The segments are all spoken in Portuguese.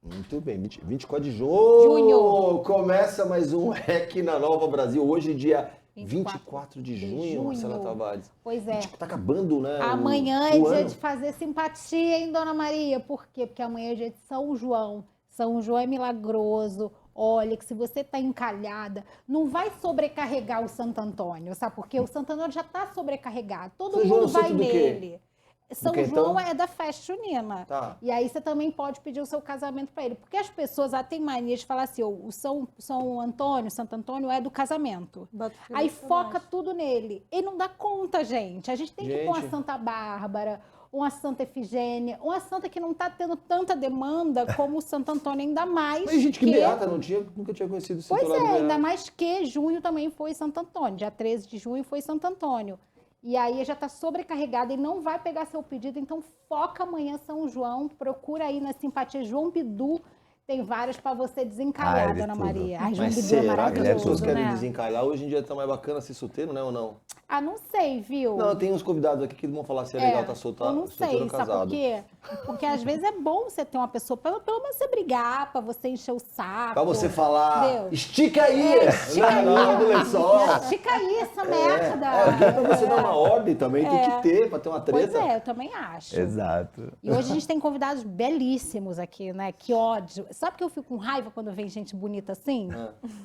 Muito bem, 24 de junho. Começa mais um REC na Nova Brasil. Hoje, dia 24 de junho, Marcela Tavares. Pois é. Tá acabando, né? Amanhã é dia ano. de fazer simpatia, hein, Dona Maria? Por quê? Porque amanhã é dia de São João. São João é milagroso. Olha, que se você tá encalhada, não vai sobrecarregar o Santo Antônio, sabe? Porque o Santo Antônio já tá sobrecarregado. Todo São João mundo vai santo do quê? nele. São quê, João então? é da festa junina. Tá. E aí você também pode pedir o seu casamento para ele. Porque as pessoas têm mania de falar assim, o São Antônio, Santo Antônio é do casamento. Aí foca tudo nele. Ele não dá conta, gente. A gente tem que pôr uma Santa Bárbara, uma Santa Efigênia, uma santa que não está tendo tanta demanda como o Santo Antônio, ainda mais. Mas gente que beata, nunca tinha conhecido esse Pois titular é, beata. ainda mais que junho também foi Santo Antônio. Dia 13 de junho foi Santo Antônio. E aí já está sobrecarregada e não vai pegar seu pedido, então foca amanhã São João, procura aí na simpatia João Bidu, tem vários para você desencalhar, Dona Maria. Ai, João Mas Bidu é será que as maravilhoso, pessoas querem né? desencalhar? Hoje em dia tá mais bacana ser solteiro, né, ou não? Ah, não sei, viu? Não, tem uns convidados aqui que vão falar se é legal estar Eu não solteiro sei, ou sabe casado. por quê? Porque às vezes é bom você ter uma pessoa, pelo menos você brigar, pra você encher o saco. Pra você falar, Entendeu? estica aí! Estica aí, não, do lençol. estica aí essa merda. Alguém pra você dar uma ordem também, tem que ter, pra ter uma treta. Pois é, eu também acho. Exato. E hoje a gente tem convidados belíssimos aqui, né? Que ódio. Sabe que eu fico com raiva quando vem gente bonita assim?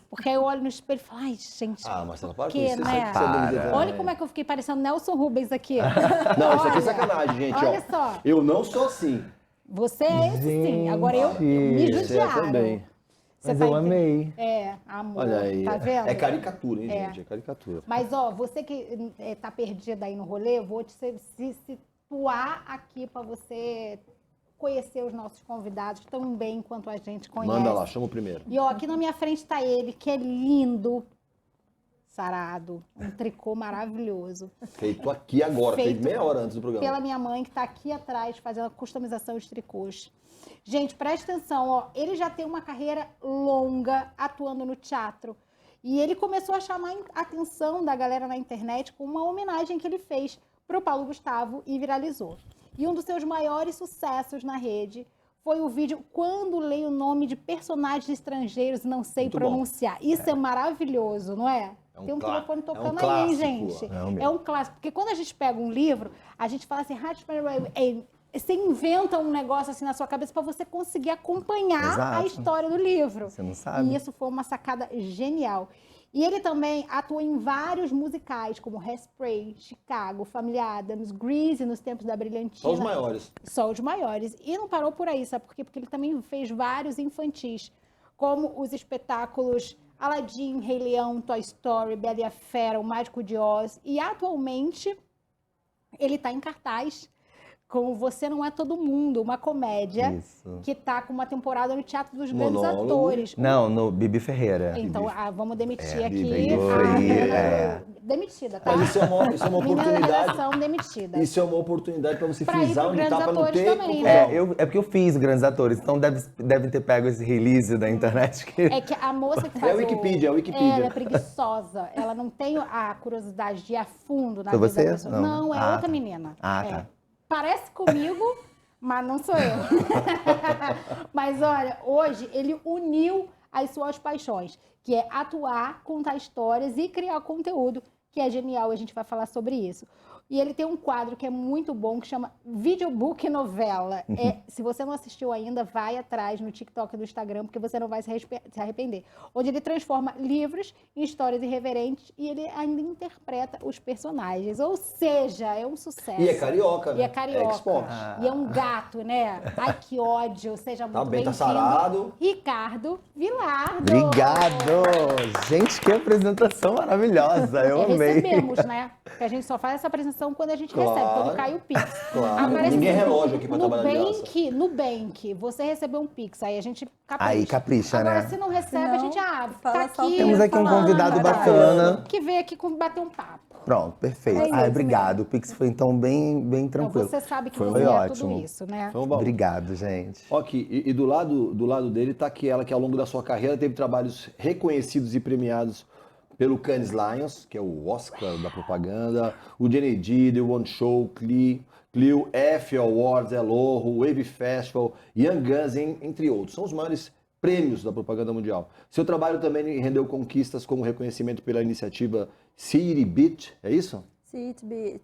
Porque aí eu olho no espelho e falo, ai, gente, Ah, Marcela, para com que, isso. né? Você é bonita também. Olha como é que eu fiquei parecendo Nelson Rubens aqui. Não, isso aqui é Olha, sacanagem, gente. Olha ó. só. Eu não sou assim. Você é esse sim. Agora me Gente, Você é judiaram. também. Mas tá eu entendendo? amei. É, amor. Olha aí. Tá vendo? É caricatura, hein, É. gente? É caricatura. Mas, ó, você que tá perdida aí no rolê, eu vou te situar aqui para você conhecer os nossos convidados tão bem quanto a gente conhece. Manda lá, chama o primeiro. E, ó, aqui na minha frente tá ele, que é lindo, sarado, um tricô maravilhoso. Feito aqui agora, feito meia hora antes do programa. Pela minha mãe, que tá aqui atrás, fazendo a customização de tricôs. Gente, presta atenção, ó, ele já tem uma carreira longa atuando no teatro. E ele começou a chamar a atenção da galera na internet com uma homenagem que ele fez pro Paulo Gustavo e viralizou. E um dos seus maiores sucessos na rede foi o vídeo Quando Leio o Nome de Personagens Estrangeiros Não Sei Muito Pronunciar. Isso é maravilhoso, não é? Tem um telefone tocando aí, hein, gente? É um clássico. Porque quando a gente pega um livro, a gente fala assim, você inventa um negócio assim na sua cabeça para você conseguir acompanhar a Exato. história do livro. Você não sabe. E isso foi uma sacada genial. E ele também atuou em vários musicais, como Hairspray, Chicago, Family Adams, Grease, nos tempos da Brilhantina. Só os maiores. Só os maiores. E não parou por aí, sabe por quê? Porque ele também fez vários infantis, como os espetáculos Aladdin, Rei Leão, Toy Story, Bela e a Fera, O Mágico de Oz. E atualmente ele está em cartaz com Você Não É Todo Mundo, uma comédia Isso. que está com uma temporada no Teatro dos Grandes Monólogo. Atores. Não, no Bibi Ferreira. Então, vamos demitir aqui Bibi, a menina é. Demitida, tá? Mas isso é uma Menina da oportunidade. redação demitida. Isso é uma oportunidade pra você Pra ir frisar pro onde Grandes tá, pra não Atores ter também, confusão. né? É porque eu fiz Grandes Atores, então devem ter pego esse release da internet. Que... É que a moça que faz a Wikipedia, o... a Wikipedia. Ela é preguiçosa. Ela não tem a curiosidade de ir a fundo na Foi vida você? da pessoa. Não, é Ah, outra tá. menina. Ah, É. tá. Parece comigo, mas não sou eu. Mas olha, hoje ele uniu as suas paixões, que é atuar, contar histórias e criar conteúdo, que é genial, a gente vai falar sobre isso. E ele tem um quadro que é muito bom, que chama Videobook Novela. Se você não assistiu ainda, vai atrás no TikTok e no Instagram, porque você não vai se arrepender. Onde ele transforma livros em histórias irreverentes e ele ainda interpreta os personagens. Ou seja, é um sucesso. E é carioca, né? E é carioca. Xbox. E é um gato, né? Ai, que ódio. Seja muito Tá bem, tá bem-vindo. sarado. Ricardo Vilardo. Obrigado! Gente, que apresentação maravilhosa! Eu amei. Recebemos, né? Porque a gente só faz essa apresentação quando a gente recebe, quando cai o Pix. Claro. Aparece Ninguém é assim, relógio aqui pra trabalhar de graça. No Nubank, você recebeu um Pix, aí a gente capricha. Aí capricha, Agora, né? se não recebe, Se a não, gente, tá fala só aqui. Temos aqui um falando, convidado tá? bacana. Que veio aqui bater um papo. Pronto, perfeito. É isso Obrigado. O Pix foi então bem Então, tranquilo. você sabe que Foi você é ótimo. tudo isso, né? Foi um baú. Obrigado, gente. Ó, aqui, e do lado dele tá aquela que ao longo da sua carreira teve trabalhos reconhecidos e premiados pelo Cannes Lions, que é o Oscar da propaganda, o JND, The One Show, Clio, F Awards, Elorro, Wave Festival, Young Guns, entre outros. São os maiores prêmios da propaganda mundial. Seu trabalho também rendeu conquistas como reconhecimento pela iniciativa City Beat, é isso? City Beat.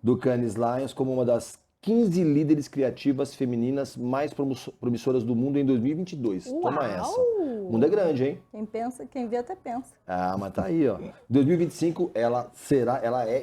Do Cannes Lions como uma das 15 líderes criativas femininas mais promissoras do mundo em 2022. Uau! Toma essa. O mundo é grande, hein? Quem pensa, quem vê até pensa. Ah, mas tá aí, ó. Em 2025,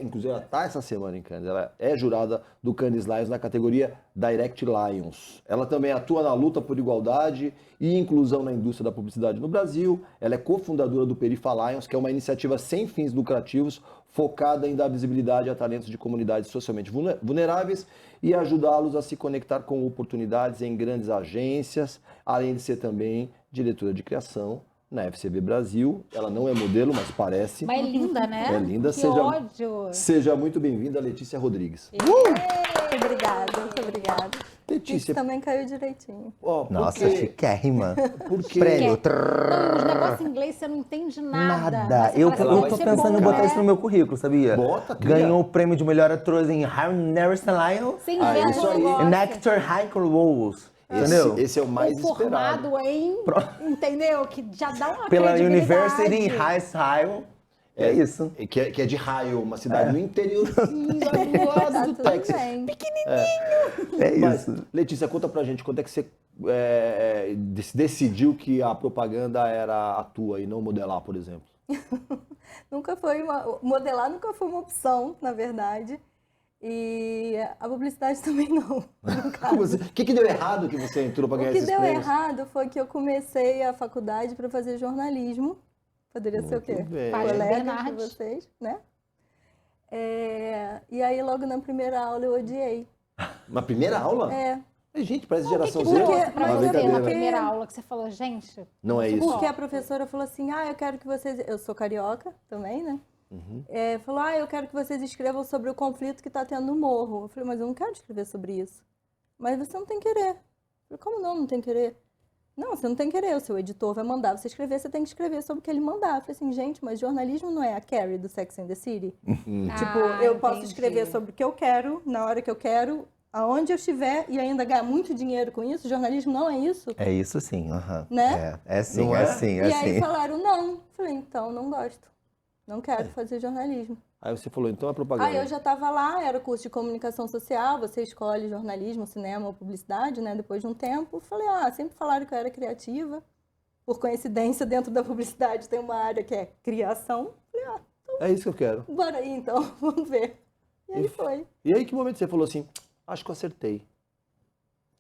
inclusive ela tá essa semana em Cannes, ela é jurada do Cannes Lions na categoria Direct Lions. Ela também atua na luta por igualdade e inclusão na indústria da publicidade no Brasil. Ela é cofundadora do Perifa Lions, que é uma iniciativa sem fins lucrativos focada em dar visibilidade a talentos de comunidades socialmente vulneráveis e ajudá-los a se conectar com oportunidades em grandes agências, além de ser também diretora de criação na FCB Brasil. Ela não é modelo, mas parece. Mas é linda, né? É linda. Que ódio. Seja muito bem-vinda, Letícia Rodrigues. Muito obrigada, muito obrigada. Letícia, Isso também caiu direitinho. ó, Nossa, chiquérrima. porque Prêmio. Não, os negócios em inglês você não entende nada. Nada. Mas você Eu, fala assim, eu vai tô ser pensando bom, em botar né? isso no meu currículo, sabia? Bota, cria. Ganhou o prêmio de melhor ator em Harry Nerson Lion Você inventa isso um aí. negócio. and Actor High Roles. Entendeu? esse é o mais Ou esperado. formado em, entendeu? Que já dá uma Pela credibilidade. University High Sion. É isso. Que é de Ohio, uma cidade no interiorzinho do lado Tá do tudo Texas. bem. É Mas, isso. Letícia, conta pra gente quando é que você decidiu que a propaganda era a tua e não modelar, por exemplo. Nunca foi modelar nunca foi uma opção, na verdade. E a publicidade também não. no caso. O que deu errado que você entrou pra O ganhar que esses deu prêmios? errado foi que eu comecei a faculdade para fazer jornalismo. Poderia ser o Muito quê? bem. Faz Colega de Bernardes. vocês, né? E aí, logo na primeira aula, eu odiei. Na primeira aula? É, Gente, parece O que geração que Z. trouxe pra Mas Uma você brincadeira. na primeira aula que você falou, gente? Não é isso. porque a professora falou assim, eu quero que vocês... Eu sou carioca também, né? Uhum. Falou, eu quero que vocês escrevam sobre o conflito que está tendo no morro. Eu falei, mas eu não quero escrever sobre isso. Mas você não tem querer. Eu falei, como não tem querer? Não, você não tem querer, o seu editor vai mandar você escrever, você tem que escrever sobre o que ele mandar. Eu falei assim, gente, mas jornalismo não é a Carrie do Sex and the City? Tipo, eu posso entendi. escrever sobre o que eu quero, na hora que eu quero, aonde eu estiver e ainda ganhar muito dinheiro com isso. Jornalismo não é isso, É isso sim, aham. né? É sim, Não é é? sim, E é aí sim. falaram, não. Eu falei, então, não gosto. Não quero fazer jornalismo. Aí você falou, então é propaganda. Aí eu já estava lá, era curso de comunicação social, você escolhe jornalismo, cinema ou publicidade, né? Depois de um tempo, falei, sempre falaram que eu era criativa. Por coincidência, dentro da publicidade tem uma área que é criação. Falei, É isso que eu quero. bora aí então, vamos ver. E aí foi. E aí, que momento você falou assim, acho que eu acertei?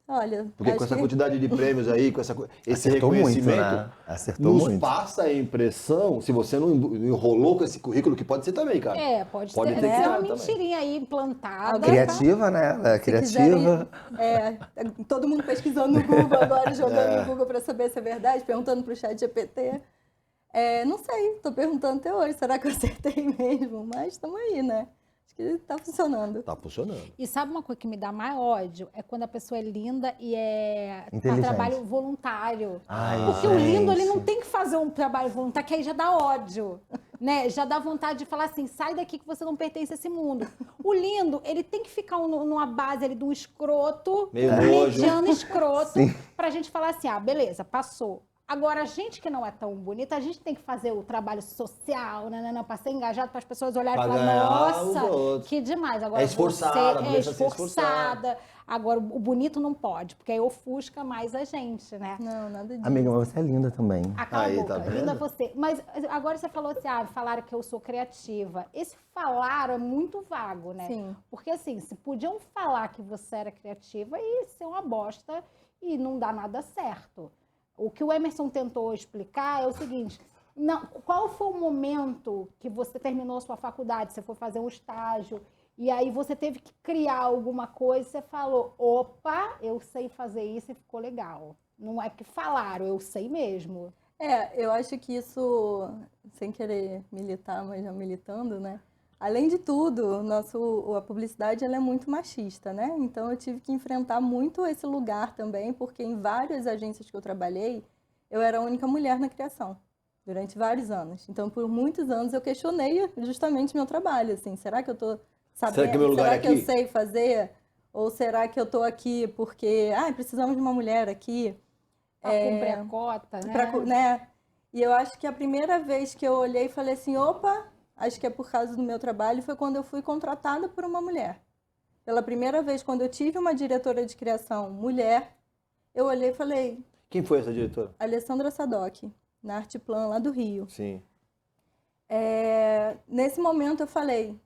Olha, Porque acho com essa que- quantidade de prêmios aí, com esse Acertou muito, reconhecimento, né? Acertou nos muito. passa a impressão, se você não enrolou com esse currículo, que pode ser também, cara. Pode Pode ter, ter uma criado também. mentirinha aí implantada. Alguém Criativa, né? Ela é Se criativa. quiserem, todo mundo pesquisando no Google agora, jogando no Google para saber se é verdade, perguntando pro chat GPT. Não sei, tô perguntando até hoje, será que eu acertei mesmo? Mas estamos aí, né? Acho que tá funcionando. Tá funcionando. E sabe uma coisa que me dá mais ódio? É quando a pessoa é linda e é Inteligente. trabalho voluntário. Ai, Porque o lindo, ele gente. não tem que fazer um trabalho voluntário, que aí já dá ódio, né? Já dá vontade de falar assim, sai daqui que você não pertence a esse mundo. O lindo, ele tem que ficar numa base ali de um escroto, Meio nojo. mediano escroto, pra gente falar assim, beleza, passou. Agora, a gente que não é tão bonita, a gente tem que fazer o trabalho social, para ser engajado, para as pessoas olharem e Pra falar, ganhar os nossa, outros. que demais. Agora, É esforçada, a você mulher é precisa ser esforçada. Agora, o bonito não pode, porque aí ofusca mais a gente, né? Não, nada disso. Amiga, mas você é linda também. Acaba Aí, a boca, tá vendo? linda você. Mas agora você falou assim, falaram que eu sou criativa. Esse falar é muito vago, né? Sim. Porque assim, se podiam falar que você era criativa e ser uma bosta e não dar nada certo. O que o Emerson tentou explicar é o seguinte, qual foi o momento que você terminou a sua faculdade, você foi fazer um estágio, e aí você teve que criar alguma coisa e você falou, opa, eu sei fazer isso e ficou legal. Não é que falaram, eu sei mesmo. Eu acho que isso, sem querer militar, mas já militando, né? Além de tudo, a publicidade ela é muito machista, né? Então eu tive que enfrentar muito esse lugar também, porque em várias agências que eu trabalhei, eu era a única mulher na criação. durante vários anos. Então, por muitos anos eu questionei justamente meu trabalho, assim, será que eu tô sabendo, Será que meu lugar será é que eu aqui? sei fazer? Ou será que eu tô aqui porque, precisamos de uma mulher aqui? Pra cumprir a cota, né? Né? E eu acho que a primeira vez que eu olhei e falei assim, opa, acho que é por causa do meu trabalho, foi quando eu fui contratada por uma mulher. Pela primeira vez, quando eu tive uma diretora de criação mulher, eu olhei e falei, Quem foi essa diretora? Alessandra Sadoc, na Arteplan, lá do Rio. Sim. Nesse momento eu falei,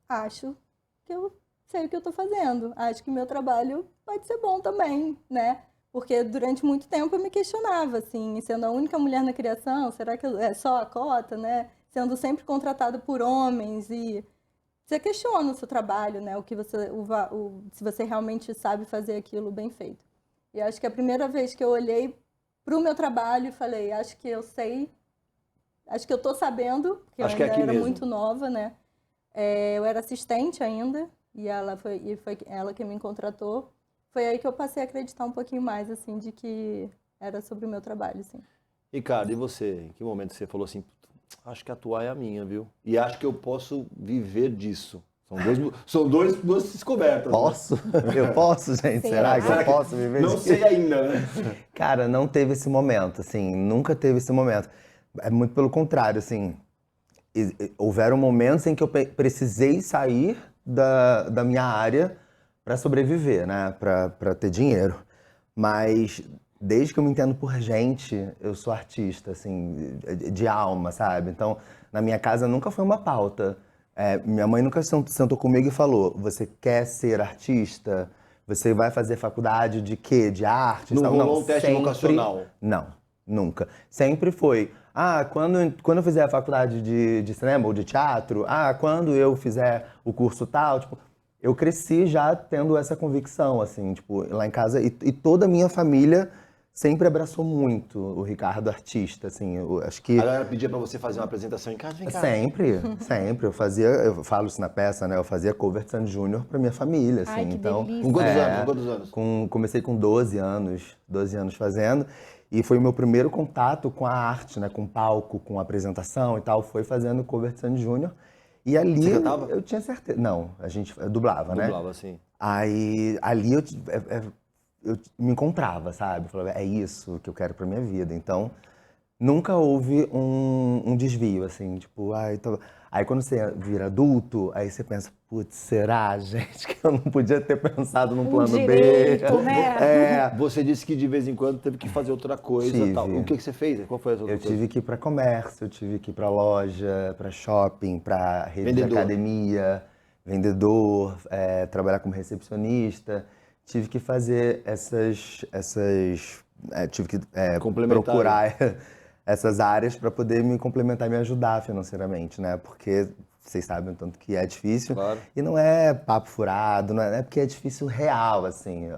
acho que eu sei o que eu estou fazendo, acho que meu trabalho pode ser bom também, né? Porque durante muito tempo eu me questionava, assim, sendo a única mulher na criação, será que é só a cota, né? Sendo sempre contratada por homens e você questiona o seu trabalho, né? O que você, se você realmente sabe fazer aquilo bem feito. E acho que a primeira vez que eu olhei para o meu trabalho e falei, acho que eu sei, acho que eu estou sabendo, porque eu Acho que é ainda aqui era mesmo. muito nova, né? Eu era assistente ainda e foi ela que me contratou. Foi aí que eu passei a acreditar um pouquinho mais, assim, de que era sobre o meu trabalho, assim. Ricardo, e você? Em que momento você falou assim, acho que atuar é a minha, viu? E acho que eu posso viver disso. Duas descobertas. Né? Posso? Eu posso, gente? Será que eu posso viver Não disso? sei ainda, né? Cara, não teve esse momento, assim, nunca teve esse momento. É muito pelo contrário, assim, houveram momentos em que eu precisei sair da minha área para sobreviver, né, para ter dinheiro. Mas desde que eu me entendo por gente, eu sou artista, assim, de alma, sabe? Então, na minha casa nunca foi uma pauta. Minha mãe nunca sentou comigo e falou: você quer ser artista? Você vai fazer faculdade de quê? De arte? Não Sabe? rolou um teste sempre- vocacional? Não, nunca. Sempre foi: quando eu fizer a faculdade de cinema ou de teatro, quando eu fizer o curso tal, tipo, eu cresci já tendo essa convicção, assim, tipo, lá em casa, e toda a minha família sempre abraçou muito o Ricardo artista, assim, eu acho que A galera pedia pra você fazer uma apresentação em casa, vem cá. sempre, eu falo isso na peça, né, eu fazia cover de Sandy Júnior pra minha família, assim, Ai, que então... delícia. Com quantos anos? Comecei com 12 anos fazendo, e foi o meu primeiro contato com a arte, né, com palco, com apresentação e tal, foi fazendo cover de Sandy Júnior. E ali Você cantava? eu tinha certeza. Não, eu dublava, né? Dublava, assim. Aí ali eu me encontrava, sabe? Eu falava, é isso que eu quero pra minha vida. Então, nunca houve um desvio, assim, tipo, Aí quando você vira adulto, aí você pensa, putz, será, gente, que eu não podia ter pensado num plano direito, B? né? Você disse que de vez em quando teve que fazer outra coisa e Tive. tal. O que você fez? Qual foi a outra Eu coisa? tive que ir para comércio, eu tive que ir para loja, para shopping, para rede de Vendedor. academia, vendedor, trabalhar como recepcionista. Tive que fazer tive que Complementar, procurar essas áreas para poder me complementar e me ajudar financeiramente, né? Porque vocês sabem o tanto que é difícil. Claro. E não é papo furado, não é porque é difícil real, assim.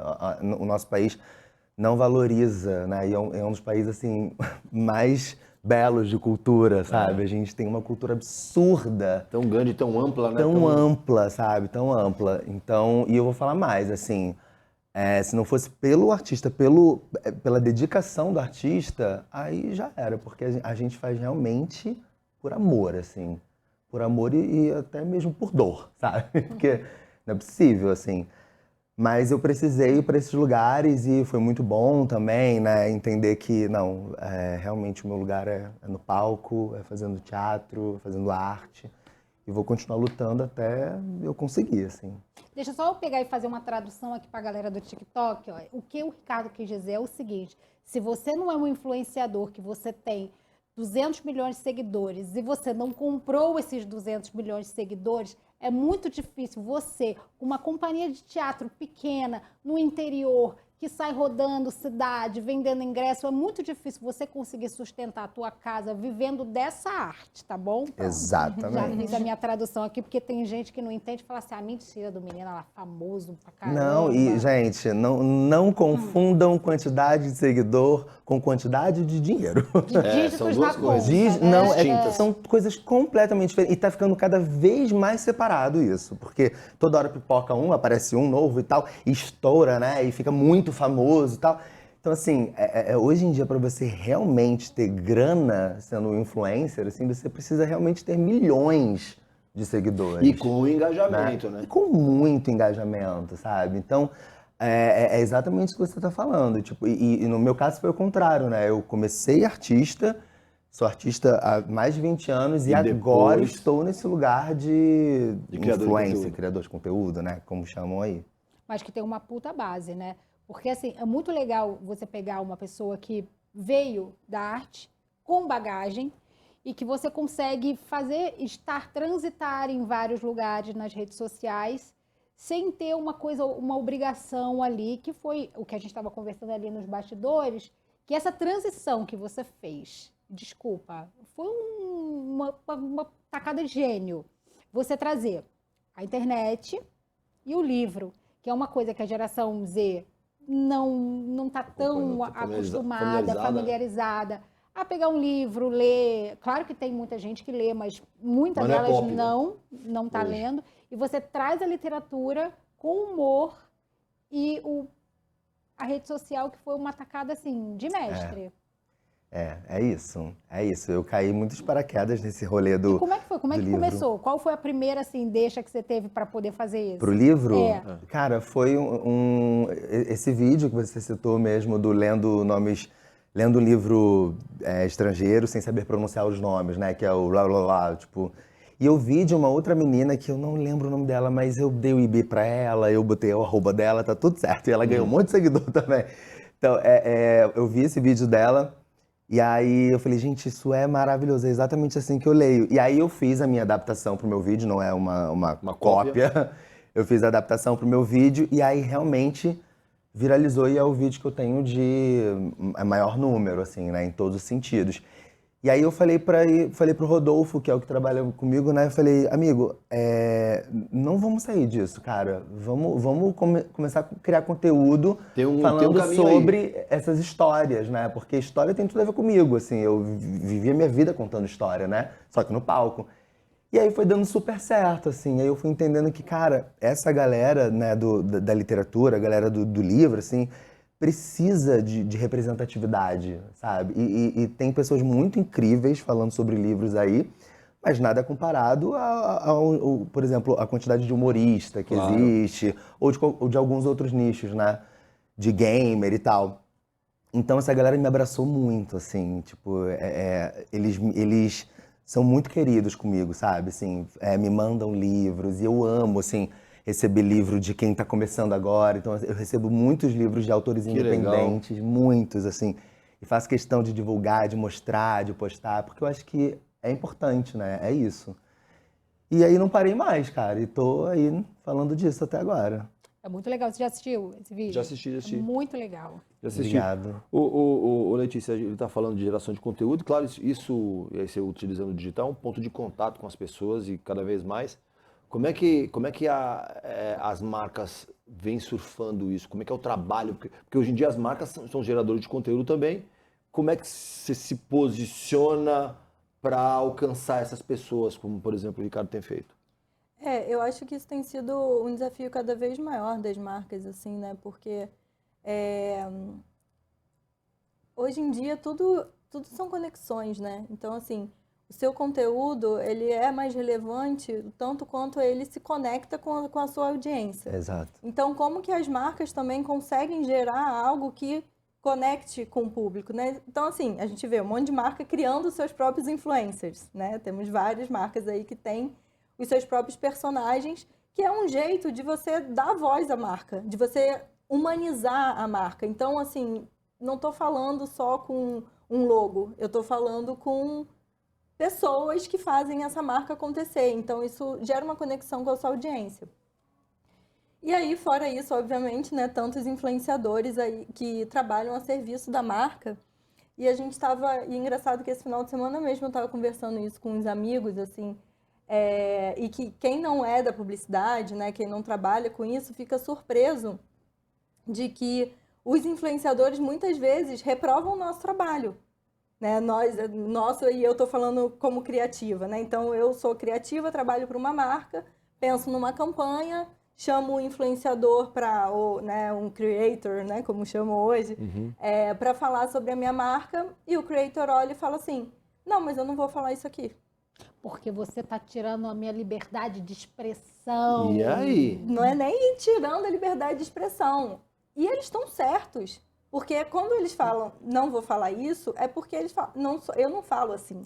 O nosso país não valoriza, né? E é um dos países, assim, mais belos de cultura, sabe? A gente tem uma cultura absurda, Tão grande, tão ampla, né? tão ampla, sabe? Tão ampla. Então, e eu vou falar mais, assim, se não fosse pelo artista, pela dedicação do artista, aí já era, porque a gente faz realmente por amor, assim. Por amor e até mesmo por dor, sabe? Porque não é possível, assim. Mas eu precisei ir para esses lugares e foi muito bom também, né? Entender que, não, realmente o meu lugar é no palco, é fazendo teatro, é fazendo arte. E vou continuar lutando até eu conseguir, assim. Deixa só eu pegar e fazer uma tradução aqui para a galera do TikTok. Ó. O que o Ricardo quis dizer é o seguinte: se você não é um influenciador, que você tem 200 milhões de seguidores e você não comprou esses 200 milhões de seguidores, é muito difícil você, uma companhia de teatro pequena, no interior, que sai rodando cidade, vendendo ingresso, é muito difícil você conseguir sustentar a tua casa vivendo dessa arte, tá bom? Pronto. Exatamente. Já fiz a minha tradução aqui, porque tem gente que não entende e fala assim, mentira do menino, ela é famoso pra caramba. Não, e, gente, não confundam quantidade de seguidor com quantidade de dinheiro. De dígitos são duas na coisas. conta, né? Não, Distintas. são coisas completamente diferentes. E tá ficando cada vez mais separado isso. Porque toda hora pipoca aparece um novo e tal, e estoura, né? E fica muito famoso e tal. Então, assim, hoje em dia, para você realmente ter grana sendo um influencer, assim, você precisa realmente ter milhões de seguidores. E com engajamento, né? E com muito engajamento, sabe? Então, é exatamente isso que você está falando. Tipo, e no meu caso foi o contrário, né? Eu comecei sou artista há mais de 20 anos e E agora depois- estou nesse lugar de criador de influencer, conteúdo. criador de conteúdo, né? Como chamam aí. Mas que tem uma puta base, né? Porque, assim, é muito legal você pegar uma pessoa que veio da arte com bagagem e que você consegue transitar em vários lugares nas redes sociais sem ter uma coisa, uma obrigação ali, que foi o que a gente estava conversando ali nos bastidores, que essa transição que você fez, desculpa, foi uma tacada de gênio. Você trazer a internet e o livro, que é uma coisa que a geração Z não está tão Não tá acostumada, familiarizada a pegar um livro, ler. Claro que tem muita gente que lê, mas muitas Mas não é delas pop, né? não está Hoje. lendo. E você traz a literatura com humor e a rede social, que foi uma tacada assim de mestre. É isso. É isso. Eu caí muitos paraquedas nesse rolê E do como é que foi? Como é do que livro. começou? Qual foi a primeira assim deixa que você teve para poder fazer isso? Pro livro? É. Cara, foi esse vídeo que você citou mesmo do lendo um livro estrangeiro sem saber pronunciar os nomes, né? Que é o blá blá blá, tipo. E eu vi de uma outra menina que eu não lembro o nome dela, mas eu dei o IB pra ela, eu botei o arroba dela, tá tudo certo. E ela ganhou um monte de seguidor também. Então, eu vi esse vídeo dela. E aí eu falei, gente, isso é maravilhoso, é exatamente assim que eu leio. E aí eu fiz a minha adaptação pro meu vídeo, não é uma cópia. Eu fiz a adaptação pro meu vídeo e aí realmente viralizou e é o vídeo que eu tenho de maior número, assim, né, em todos os sentidos. E aí eu falei pro Rodolfo, que é o que trabalha comigo, né, eu falei, amigo, não vamos sair disso, cara. Vamos começar a criar conteúdo Tem um falando caminho sobre essas histórias, né? Porque história tem tudo a ver comigo, assim. Eu vivi a minha vida contando história, né? Só que no palco. E aí foi dando super certo, assim. Aí eu fui entendendo que, cara, essa galera, né, da literatura, a galera do livro, assim, precisa de representatividade, sabe? E tem pessoas muito incríveis falando sobre livros aí, mas nada comparado por exemplo, a quantidade de humorista que Claro. existe, ou de alguns outros nichos, né? De gamer e tal. Então essa galera me abraçou muito, assim, tipo, eles são muito queridos comigo, sabe? Assim, me mandam livros e eu amo, assim, receber livro de quem tá começando agora. Então eu recebo muitos livros de autores Que legal. independentes, muitos, assim, e faço questão de divulgar, de mostrar, de postar, porque eu acho que é importante, né? É isso. E aí não parei mais, cara, e tô aí falando disso até agora. É muito legal. Você já assistiu esse vídeo? Já assisti. É muito legal. Já assisti. Obrigado. O Letícia, ele está falando de geração de conteúdo, claro, isso e aí você utilizando o digital, é um ponto de contato com as pessoas e cada vez mais. Como é que as marcas vêm surfando isso? Como é que é o trabalho? Porque hoje em dia as marcas são geradores de conteúdo também. Como é que você se posiciona para alcançar essas pessoas, como por exemplo o Ricardo tem feito? Eu acho que isso tem sido um desafio cada vez maior das marcas, assim, né? Porque hoje em dia tudo são conexões, né? Então, assim, o seu conteúdo, ele é mais relevante tanto quanto ele se conecta com a sua audiência. Exato. Então, como que as marcas também conseguem gerar algo que conecte com o público, né? Então, assim, a gente vê um monte de marca criando seus próprios influencers, né? Temos várias marcas aí que têm os seus próprios personagens, que é um jeito de você dar voz à marca, de você humanizar a marca. Então, assim, não estou falando só com um logo, eu estou falando com pessoas que fazem essa marca acontecer. Então, isso gera uma conexão com a sua audiência. E aí, fora isso, obviamente, né, tantos influenciadores aí que trabalham a serviço da marca. E a gente estava... E é engraçado que esse final de semana mesmo eu estava conversando isso com uns amigos, assim, e que quem não é da publicidade, né, quem não trabalha com isso, fica surpreso de que os influenciadores muitas vezes reprovam o nosso trabalho. Né? E eu estou falando como criativa, né? Então eu sou criativa, trabalho para uma marca, penso numa campanha, chamo o influenciador ou né, um creator, né, como chamam hoje, para falar sobre a minha marca, e o creator olha e fala assim, não, mas eu não vou falar isso aqui. Porque você tá tirando a minha liberdade de expressão. E aí? Não é nem tirando a liberdade de expressão. E eles estão certos. Porque quando eles falam, não vou falar isso, é porque eles falam, eu não falo assim.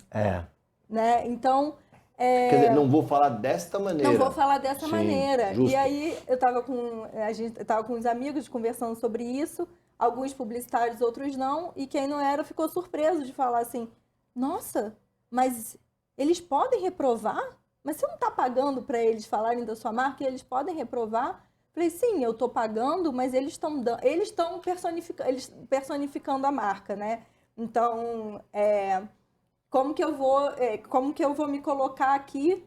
Né? Então... Quer dizer, não vou falar desta maneira. Não vou falar dessa Sim, maneira. justo. E aí a gente tava com uns amigos conversando sobre isso, alguns publicitários, outros não, e quem não era ficou surpreso de falar assim, nossa, mas eles podem reprovar? Mas você não está pagando para eles falarem da sua marca e eles podem reprovar? Falei, sim, eu estou pagando, mas eles estão personificando a marca, né? Então, como que eu vou me colocar aqui?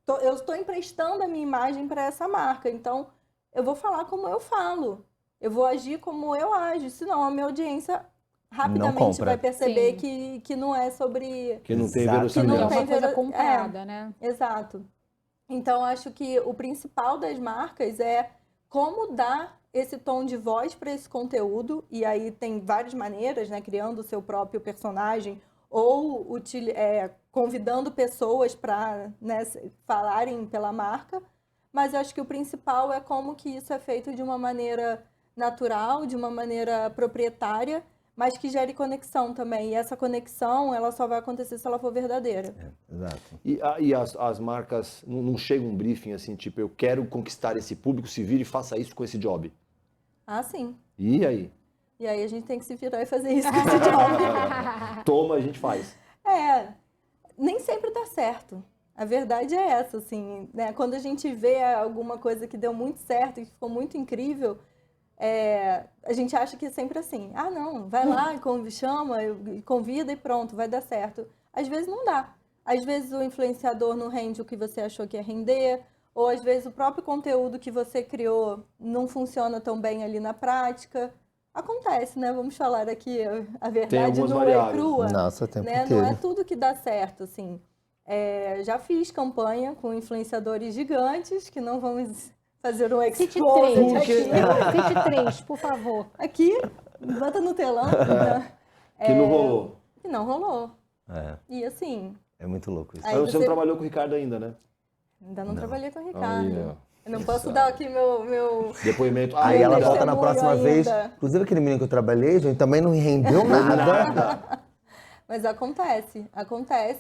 Eu estou emprestando a minha imagem para essa marca, então eu vou falar como eu falo, eu vou agir como eu ajo, senão a minha audiência rapidamente vai perceber que não é sobre... Que não tem Exato. verossimilhança. É uma coisa comprada, né? Exato. Então, acho que o principal das marcas é como dar esse tom de voz para esse conteúdo, e aí tem várias maneiras, né? Criando o seu próprio personagem, ou convidando pessoas para, né, falarem pela marca, mas eu acho que o principal é como que isso é feito de uma maneira natural, de uma maneira proprietária, mas que gere conexão também. E essa conexão, ela só vai acontecer se ela for verdadeira. Exato. E as marcas, não chega um briefing assim, tipo, eu quero conquistar esse público, se vire e faça isso com esse job. Ah, sim. E aí? E aí a gente tem que se virar e fazer isso com esse job. Toma, a gente faz. Nem sempre dá certo. A verdade é essa, assim, né? Quando a gente vê alguma coisa que deu muito certo e que ficou muito incrível, a gente acha que é sempre assim. Ah, não, vai lá, chama, convida e pronto, vai dar certo. Às vezes não dá. Às vezes o influenciador não rende o que você achou que ia render, ou às vezes o próprio conteúdo que você criou não funciona tão bem ali na prática. Acontece, né? Vamos falar aqui a verdade nua e crua. Nossa, o tempo né? inteiro. Não é tudo que dá certo, assim. Já fiz campanha com influenciadores gigantes, que não vamos fazer um Cite expose três. aqui. Cite três, por favor. Aqui, bota no telão. Que não rolou. Que não rolou. É, E assim, é muito louco isso. Aí Mas você não você- trabalhou com o Ricardo ainda, né? ainda não trabalhei com o Ricardo. Aí, ó. Eu não posso dar aqui meu... Depoimento. Aí ela testemunho volta na próxima vez. ainda. Inclusive aquele menino que eu trabalhei, gente, também não rendeu nada. Mas acontece,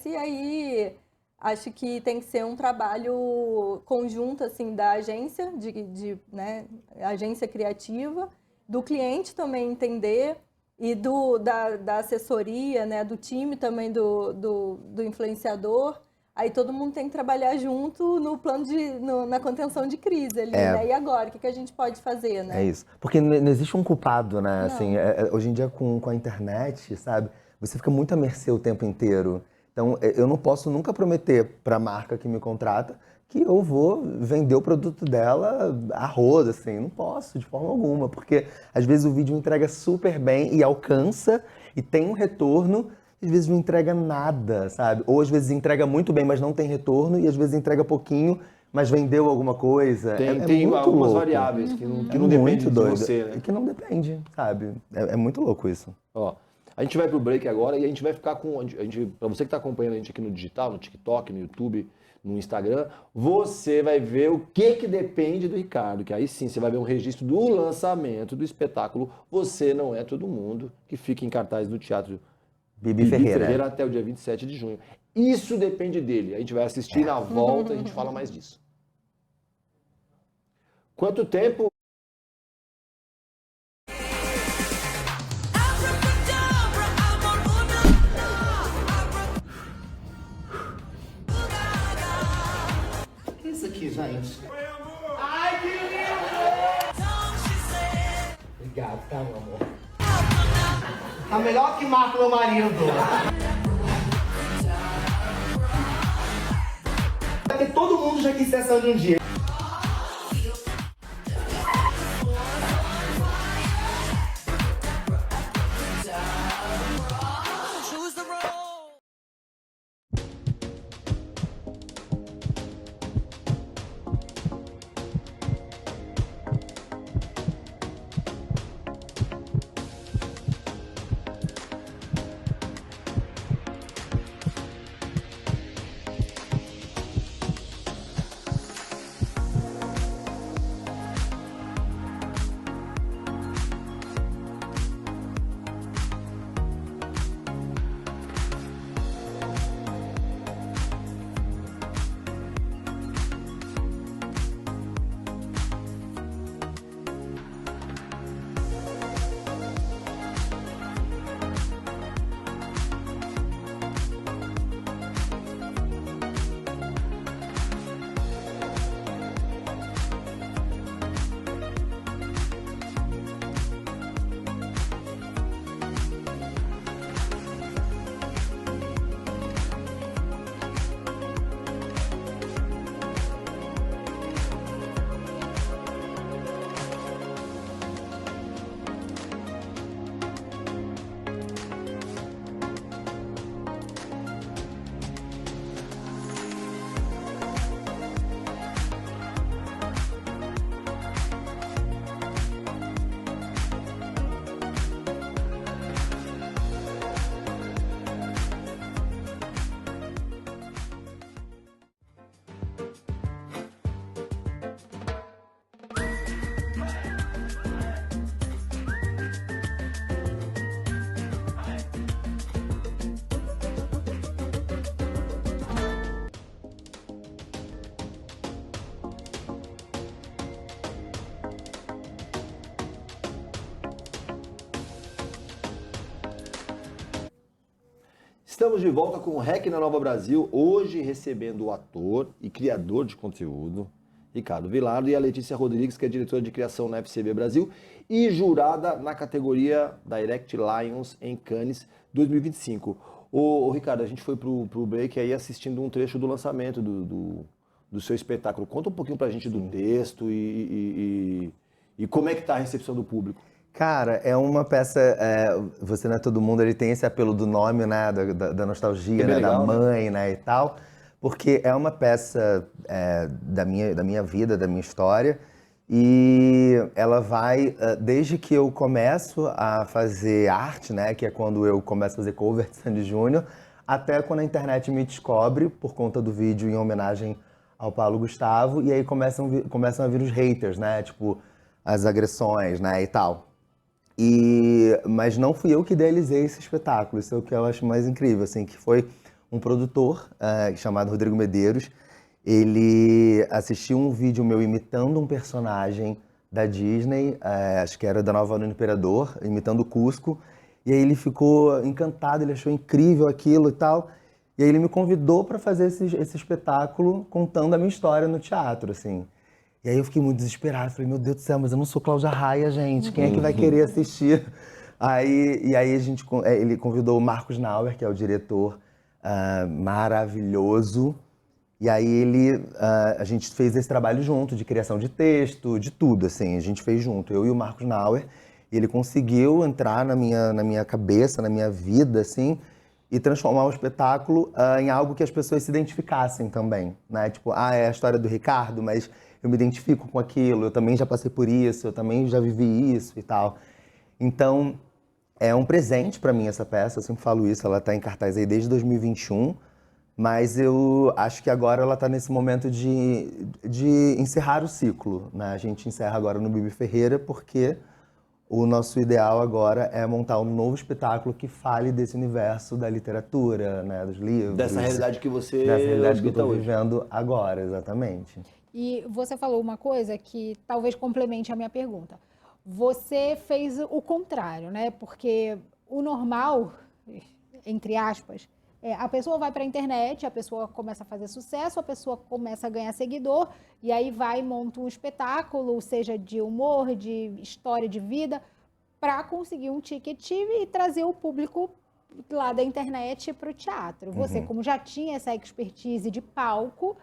e aí acho que tem que ser um trabalho conjunto, assim, da agência, né, agência criativa, do cliente também entender, e da assessoria, né, do time também do influenciador. Aí todo mundo tem que trabalhar junto no plano na contenção de crise ali, né? E agora, o que a gente pode fazer, né? É isso. Porque não existe um culpado, né? Não. Assim, hoje em dia com a internet, sabe? Você fica muito à mercê o tempo inteiro. Então, eu não posso nunca prometer para a marca que me contrata que eu vou vender o produto dela a roda, assim. Não posso, de forma alguma. Porque, às vezes, o vídeo entrega super bem e alcança e tem um retorno. Às vezes não entrega nada, sabe? Ou às vezes entrega muito bem, mas não tem retorno. E às vezes entrega pouquinho, mas vendeu alguma coisa. Tem muito algumas louco. variáveis que não É dependem muito de doido. você, né? E que não depende, sabe? É muito louco isso. Ó, a gente vai pro break agora e a gente vai ficar com... Pra você que tá acompanhando a gente aqui no digital, no TikTok, no YouTube, no Instagram, você vai ver o que depende do Ricardo, que aí sim você vai ver um registro do lançamento do espetáculo Você Não É Todo Mundo, que fica em cartaz do Teatro Bibi Ferreira. até o dia 27 de junho. Isso depende dele. A gente vai assistir na volta, a gente fala mais disso. Quanto tempo? O que é isso aqui, gente? Obrigado, tá, meu amor? Tá melhor que Marco, meu marido. Porque todo mundo já quis ser essa de um dia. Estamos de volta com o REC na Nova Brasil, hoje recebendo o ator e criador de conteúdo, Ricardo Vilardo, e a Letícia Rodrigues, que é diretora de criação na FCB Brasil e jurada na categoria Direct Lions em Cannes 2025. Ô Ricardo, a gente foi pro break aí assistindo um trecho do lançamento do seu espetáculo. Conta um pouquinho pra gente do texto e como é que tá a recepção do público. Cara, é uma peça, Você Não É Todo Mundo, ele tem esse apelo do nome, né, da nostalgia, né, legal, da mãe, né, e tal, porque é uma peça da minha vida, da minha história, e ela vai, desde que eu começo a fazer arte, né, que é quando eu começo a fazer cover de Sandy Júnior, até quando a internet me descobre, por conta do vídeo em homenagem ao Paulo Gustavo, e aí começam a vir os haters, né, tipo, as agressões, né, e tal. Mas não fui eu que idealizei esse espetáculo, isso é o que eu acho mais incrível, assim, que foi um produtor chamado Rodrigo Medeiros. Ele assistiu um vídeo meu imitando um personagem da Disney, acho que era da Nova Onda do Imperador, imitando o Cusco, e aí ele ficou encantado, ele achou incrível aquilo e tal, e aí ele me convidou para fazer esse espetáculo contando a minha história no teatro, assim. E aí eu fiquei muito desesperado, falei, meu Deus do céu, mas eu não sou Cláudia Raia, gente, quem é que vai querer assistir? Ele convidou o Marcos Nauer, que é o diretor maravilhoso, e aí a gente fez esse trabalho junto, de criação de texto, de tudo, assim, a gente fez junto, eu e o Marcos Nauer, e ele conseguiu entrar na minha cabeça, na minha vida, assim, e transformar o espetáculo em algo que as pessoas se identificassem também, né? Tipo, é a história do Ricardo, mas eu me identifico com aquilo, eu também já passei por isso, eu também já vivi isso e tal. Então, é um presente pra mim essa peça, eu sempre falo isso, ela tá em cartaz aí desde 2021, mas eu acho que agora ela tá nesse momento de encerrar o ciclo, né? A gente encerra agora no Bibi Ferreira porque o nosso ideal agora é montar um novo espetáculo que fale desse universo da literatura, né, dos livros. Dessa realidade que você Dessa realidade que eu habita tô hoje. vivendo agora, exatamente. E você falou uma coisa que talvez complemente a minha pergunta. Você fez o contrário, né? Porque o normal, entre aspas, a pessoa vai para a internet, a pessoa começa a fazer sucesso, a pessoa começa a ganhar seguidor, e aí vai e monta um espetáculo, seja de humor, de história de vida, para conseguir um ticket e trazer o público lá da internet para o teatro. Você, como já tinha essa expertise de palco,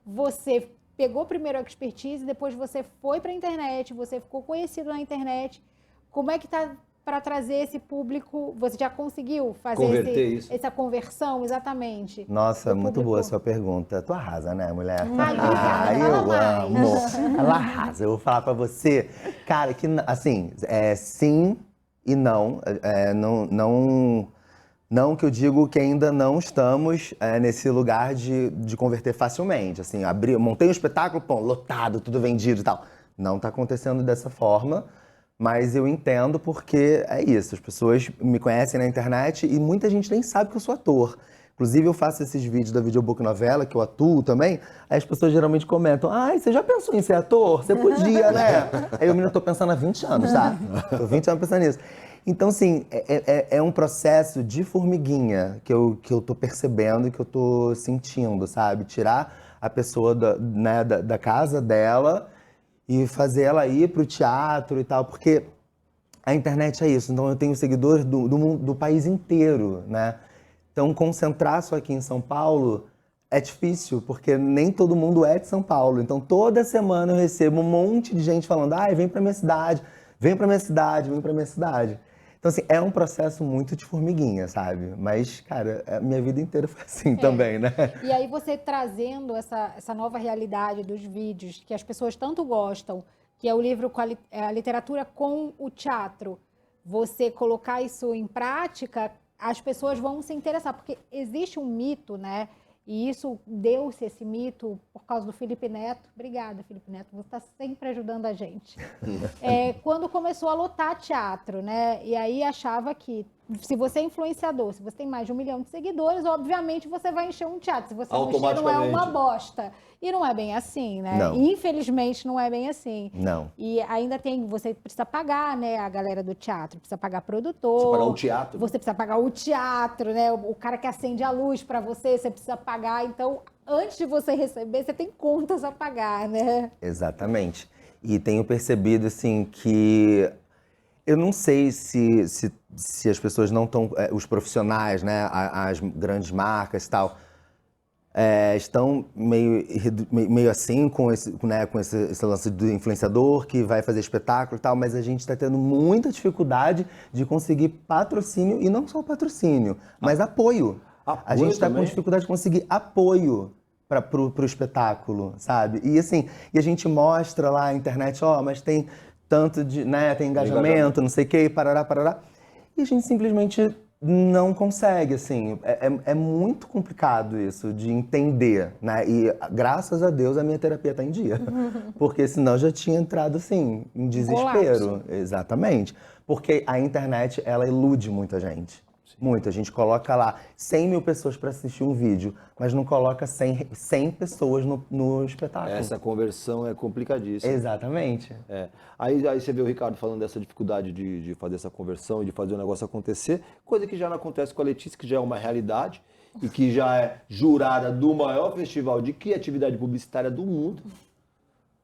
você pegou primeiro a expertise, depois você foi para a internet, você ficou conhecido na internet. Como é que tá para trazer esse público? Você já conseguiu fazer essa conversão, exatamente? Nossa, do muito público? boa a sua pergunta. Tu arrasa, né, mulher? Obrigada, Eu fala amo. mais. Ela arrasa. Eu vou falar pra você, cara, que assim, sim e não. Não que eu digo que ainda não estamos nesse lugar de converter facilmente. Assim, montei um espetáculo, pô, lotado, tudo vendido e tal. Não tá acontecendo dessa forma, mas eu entendo porque é isso. As pessoas me conhecem na internet e muita gente nem sabe que eu sou ator. Inclusive, eu faço esses vídeos da Videobook Novela, que eu atuo também, aí as pessoas geralmente comentam, você já pensou em ser ator? Você podia, né? Aí eu menino, tô pensando há 20 anos, tá? Tô 20 anos pensando nisso. Então, assim, é um processo de formiguinha que eu tô percebendo e que eu tô sentindo, sabe? Tirar a pessoa da casa dela e fazer ela ir pro teatro e tal, porque a internet é isso. Então, eu tenho seguidores do país inteiro, né? Então, concentrar só aqui em São Paulo é difícil, porque nem todo mundo é de São Paulo. Então, toda semana eu recebo um monte de gente falando, vem pra minha cidade, vem pra minha cidade, vem pra minha cidade. Então, assim, é um processo muito de formiguinha, sabe? Mas, cara, a minha vida inteira foi assim também, né? E aí você trazendo essa nova realidade dos vídeos, que as pessoas tanto gostam, que é o livro com a literatura com o teatro, você colocar isso em prática, as pessoas vão se interessar, porque existe um mito, né? E isso deu-se esse mito por causa do Felipe Neto. Obrigada, Felipe Neto, você está sempre ajudando a gente. Quando começou a lotar teatro, né? E aí achava que se você é influenciador, se você tem mais de 1 milhão de seguidores, obviamente você vai encher um teatro. Se você não encher, não é uma Automaticamente. bosta. E não é bem assim, né? Não. Infelizmente, não é bem assim. Não. E ainda tem, você precisa pagar, né, a galera do teatro, precisa pagar produtor. Você pagar o teatro. Você precisa pagar o teatro, né? O cara que acende a luz para você, você precisa pagar. Então, antes de você receber, você tem contas a pagar, né? Exatamente. E tenho percebido, assim, que eu não sei se as pessoas não estão, os profissionais, né, as grandes marcas e tal, estão meio assim com esse lance do influenciador que vai fazer espetáculo e tal, mas a gente está tendo muita dificuldade de conseguir patrocínio, e não só patrocínio, mas apoio. A Apoio gente está com também? dificuldade de conseguir apoio pro espetáculo, sabe? E assim, e a gente mostra lá na internet, mas tem tanto de, né, tem engajamento, não sei o quê, parará, parará. E a gente simplesmente não consegue, assim. É muito complicado isso de entender, né? E graças a Deus a minha terapia tá em dia. Porque senão eu já tinha entrado, assim, em desespero. Exatamente. Porque a internet, ela ilude muita gente. Muito. A gente coloca lá 100 mil pessoas para assistir um vídeo, mas não coloca 100 pessoas no espetáculo. Essa conversão é complicadíssima. Exatamente. Aí você vê o Ricardo falando dessa dificuldade de fazer essa conversão e de fazer o negócio acontecer, coisa que já não acontece com a Letícia, que já é uma realidade e que já é jurada do maior festival de criatividade publicitária do mundo.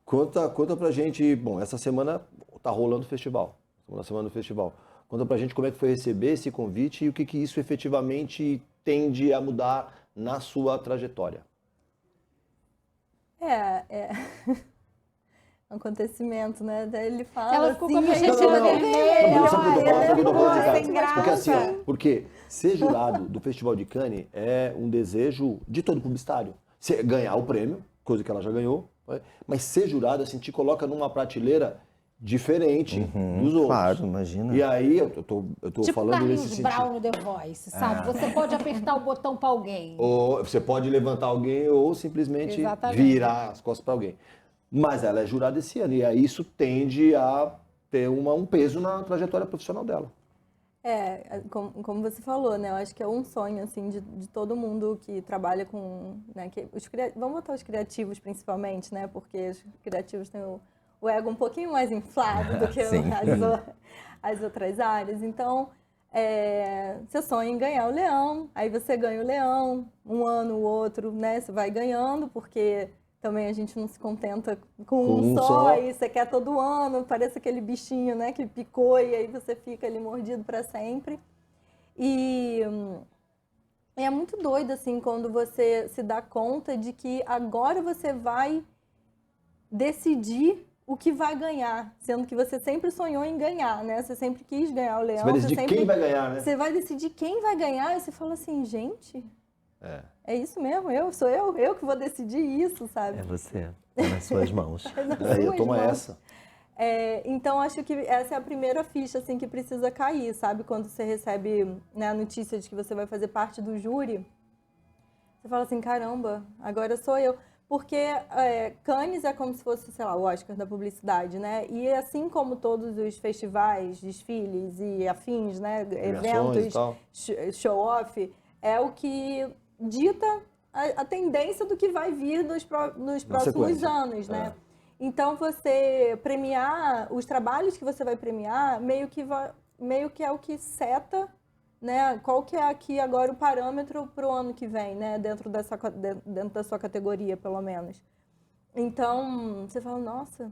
Conta pra gente, bom, essa semana tá rolando o festival, segunda semana do festival. Conta pra gente como é que foi receber esse convite e o que isso efetivamente tende a mudar na sua trajetória. É um acontecimento, né? Daí ele fala Ela ficou assim, com a aí bochecha eu vermelha. Não, sabe o que eu tô falando? Sabe o que eu tô falando, Ai, Ricardo? sem graça. Porque assim, porque ser jurado do Festival de Cannes é um desejo de todo publicitário. Ganhar o prêmio, coisa que ela já ganhou, mas ser jurado, assim, te coloca numa prateleira diferente dos outros. Claro, imagina. E aí, eu tô Tipo falando nesse Carlinhos sentido. Brown no The Voice, sabe? Você pode apertar o botão pra alguém. Ou você pode levantar alguém ou simplesmente Exatamente. virar as costas para alguém. Mas ela é jurada esse ano, e aí isso tende a ter um peso na trajetória profissional dela. Como você falou, né? Eu acho que é um sonho, assim, de todo mundo que trabalha com, né? Vamos botar os criativos, principalmente, né? Porque os criativos têm o ego um pouquinho mais inflado do que Sim. as outras áreas. Então, você sonha em ganhar o leão, aí você ganha o leão, um ano, o outro, né? Você vai ganhando, porque também a gente não se contenta com um só, aí você quer todo ano, parece aquele bichinho, né, que picou e aí você fica ali mordido para sempre. E é muito doido, assim, quando você se dá conta de que agora você vai decidir o que vai ganhar, sendo que você sempre sonhou em ganhar, né? Você sempre quis ganhar o leão. Você vai decidir quem vai ganhar, né? Você vai decidir quem vai ganhar e você fala assim, gente... É isso mesmo, sou eu que vou decidir isso, sabe? É você, é nas suas mãos. Aí, toma essa. Então, acho que essa é a primeira ficha, assim, que precisa cair, sabe? Quando você recebe, né, a notícia de que você vai fazer parte do júri, você fala assim, caramba, agora sou eu. Porque Cannes é como se fosse, sei lá, o Oscar da publicidade, né? E assim como todos os festivais, desfiles e afins, né? Eventos, show-off, é o que dita a tendência do que vai vir nos próximos anos, né? Então, você premiar, os trabalhos que você vai premiar, meio que é o que seta, né? Qual que é aqui agora o parâmetro para o ano que vem, né? Dentro da sua categoria, pelo menos. Então, você fala, nossa...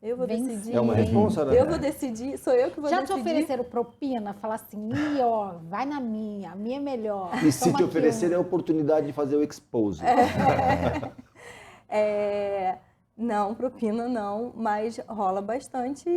Eu vou decidir. É uma responsa, né? Eu vou decidir, sou eu que vou decidir. Já te ofereceram propina? Falar assim, ó, vai na minha, a minha é melhor. E se te oferecerem a oportunidade de fazer o expose? Não, propina não, mas rola bastante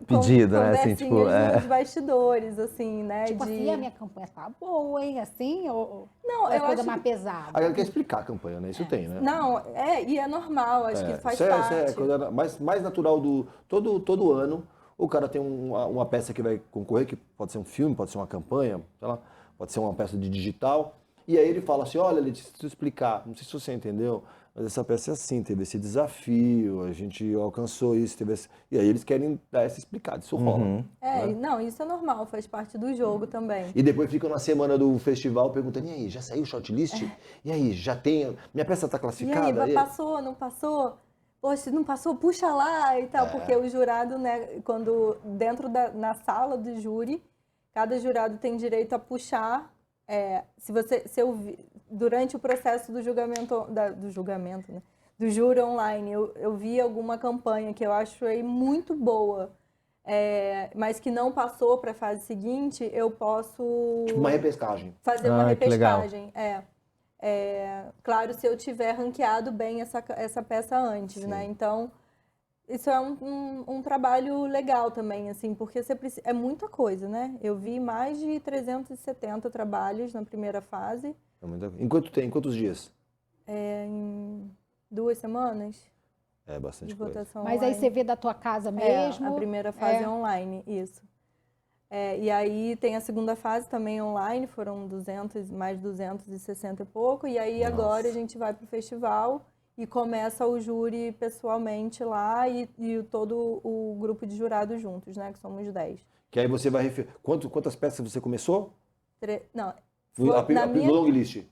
pedido, né? Assim, tipo, nos bastidores, assim, né? Tipo assim, a minha campanha tá boa, hein? Assim, ou não, é eu coisa acho mais pesada? Aí ela quer explicar a campanha, né? Isso tem, né? Não, e é normal, acho que faz parte. Isso é a coisa mais natural do... Todo ano, o cara tem uma peça que vai concorrer, que pode ser um filme, pode ser uma campanha, sei lá, pode ser uma peça de digital. E aí ele fala assim, olha, Letícia, preciso explicar, não sei se você entendeu, mas essa peça é assim, teve esse desafio, a gente alcançou isso, e aí eles querem dar essa explicada, isso rola. Não, isso é normal, faz parte do jogo também. E depois ficam na semana do festival perguntando, e aí, já saiu o shortlist? E aí, já tem, minha peça tá E classificada? aí, passou, não passou? Poxa, se não passou, puxa lá e tal, porque o jurado, né, quando na sala do júri, cada jurado tem direito a puxar, se eu durante o processo do julgamento, né, do júri online, eu vi alguma campanha que eu achei muito boa, mas que não passou para a fase seguinte, eu posso Tipo uma repescagem. fazer uma Ah, que legal. repescagem. Claro, se eu tiver ranqueado bem essa peça antes, Sim. né? Então, isso é um trabalho legal também, assim, porque é muita coisa, né? Eu vi mais de 370 trabalhos na primeira fase, Em quantos dias? em 2 semanas É de bastante coisa. votação Mas aí online. você vê da tua casa mesmo? A primeira fase é online, isso. E aí tem a segunda fase também online, foram mais de 260 e pouco, e aí agora a gente vai para o festival e começa o júri pessoalmente lá e todo o grupo de jurados juntos, né, que somos 10. Que aí você vai quantas peças você começou? Não, A long list.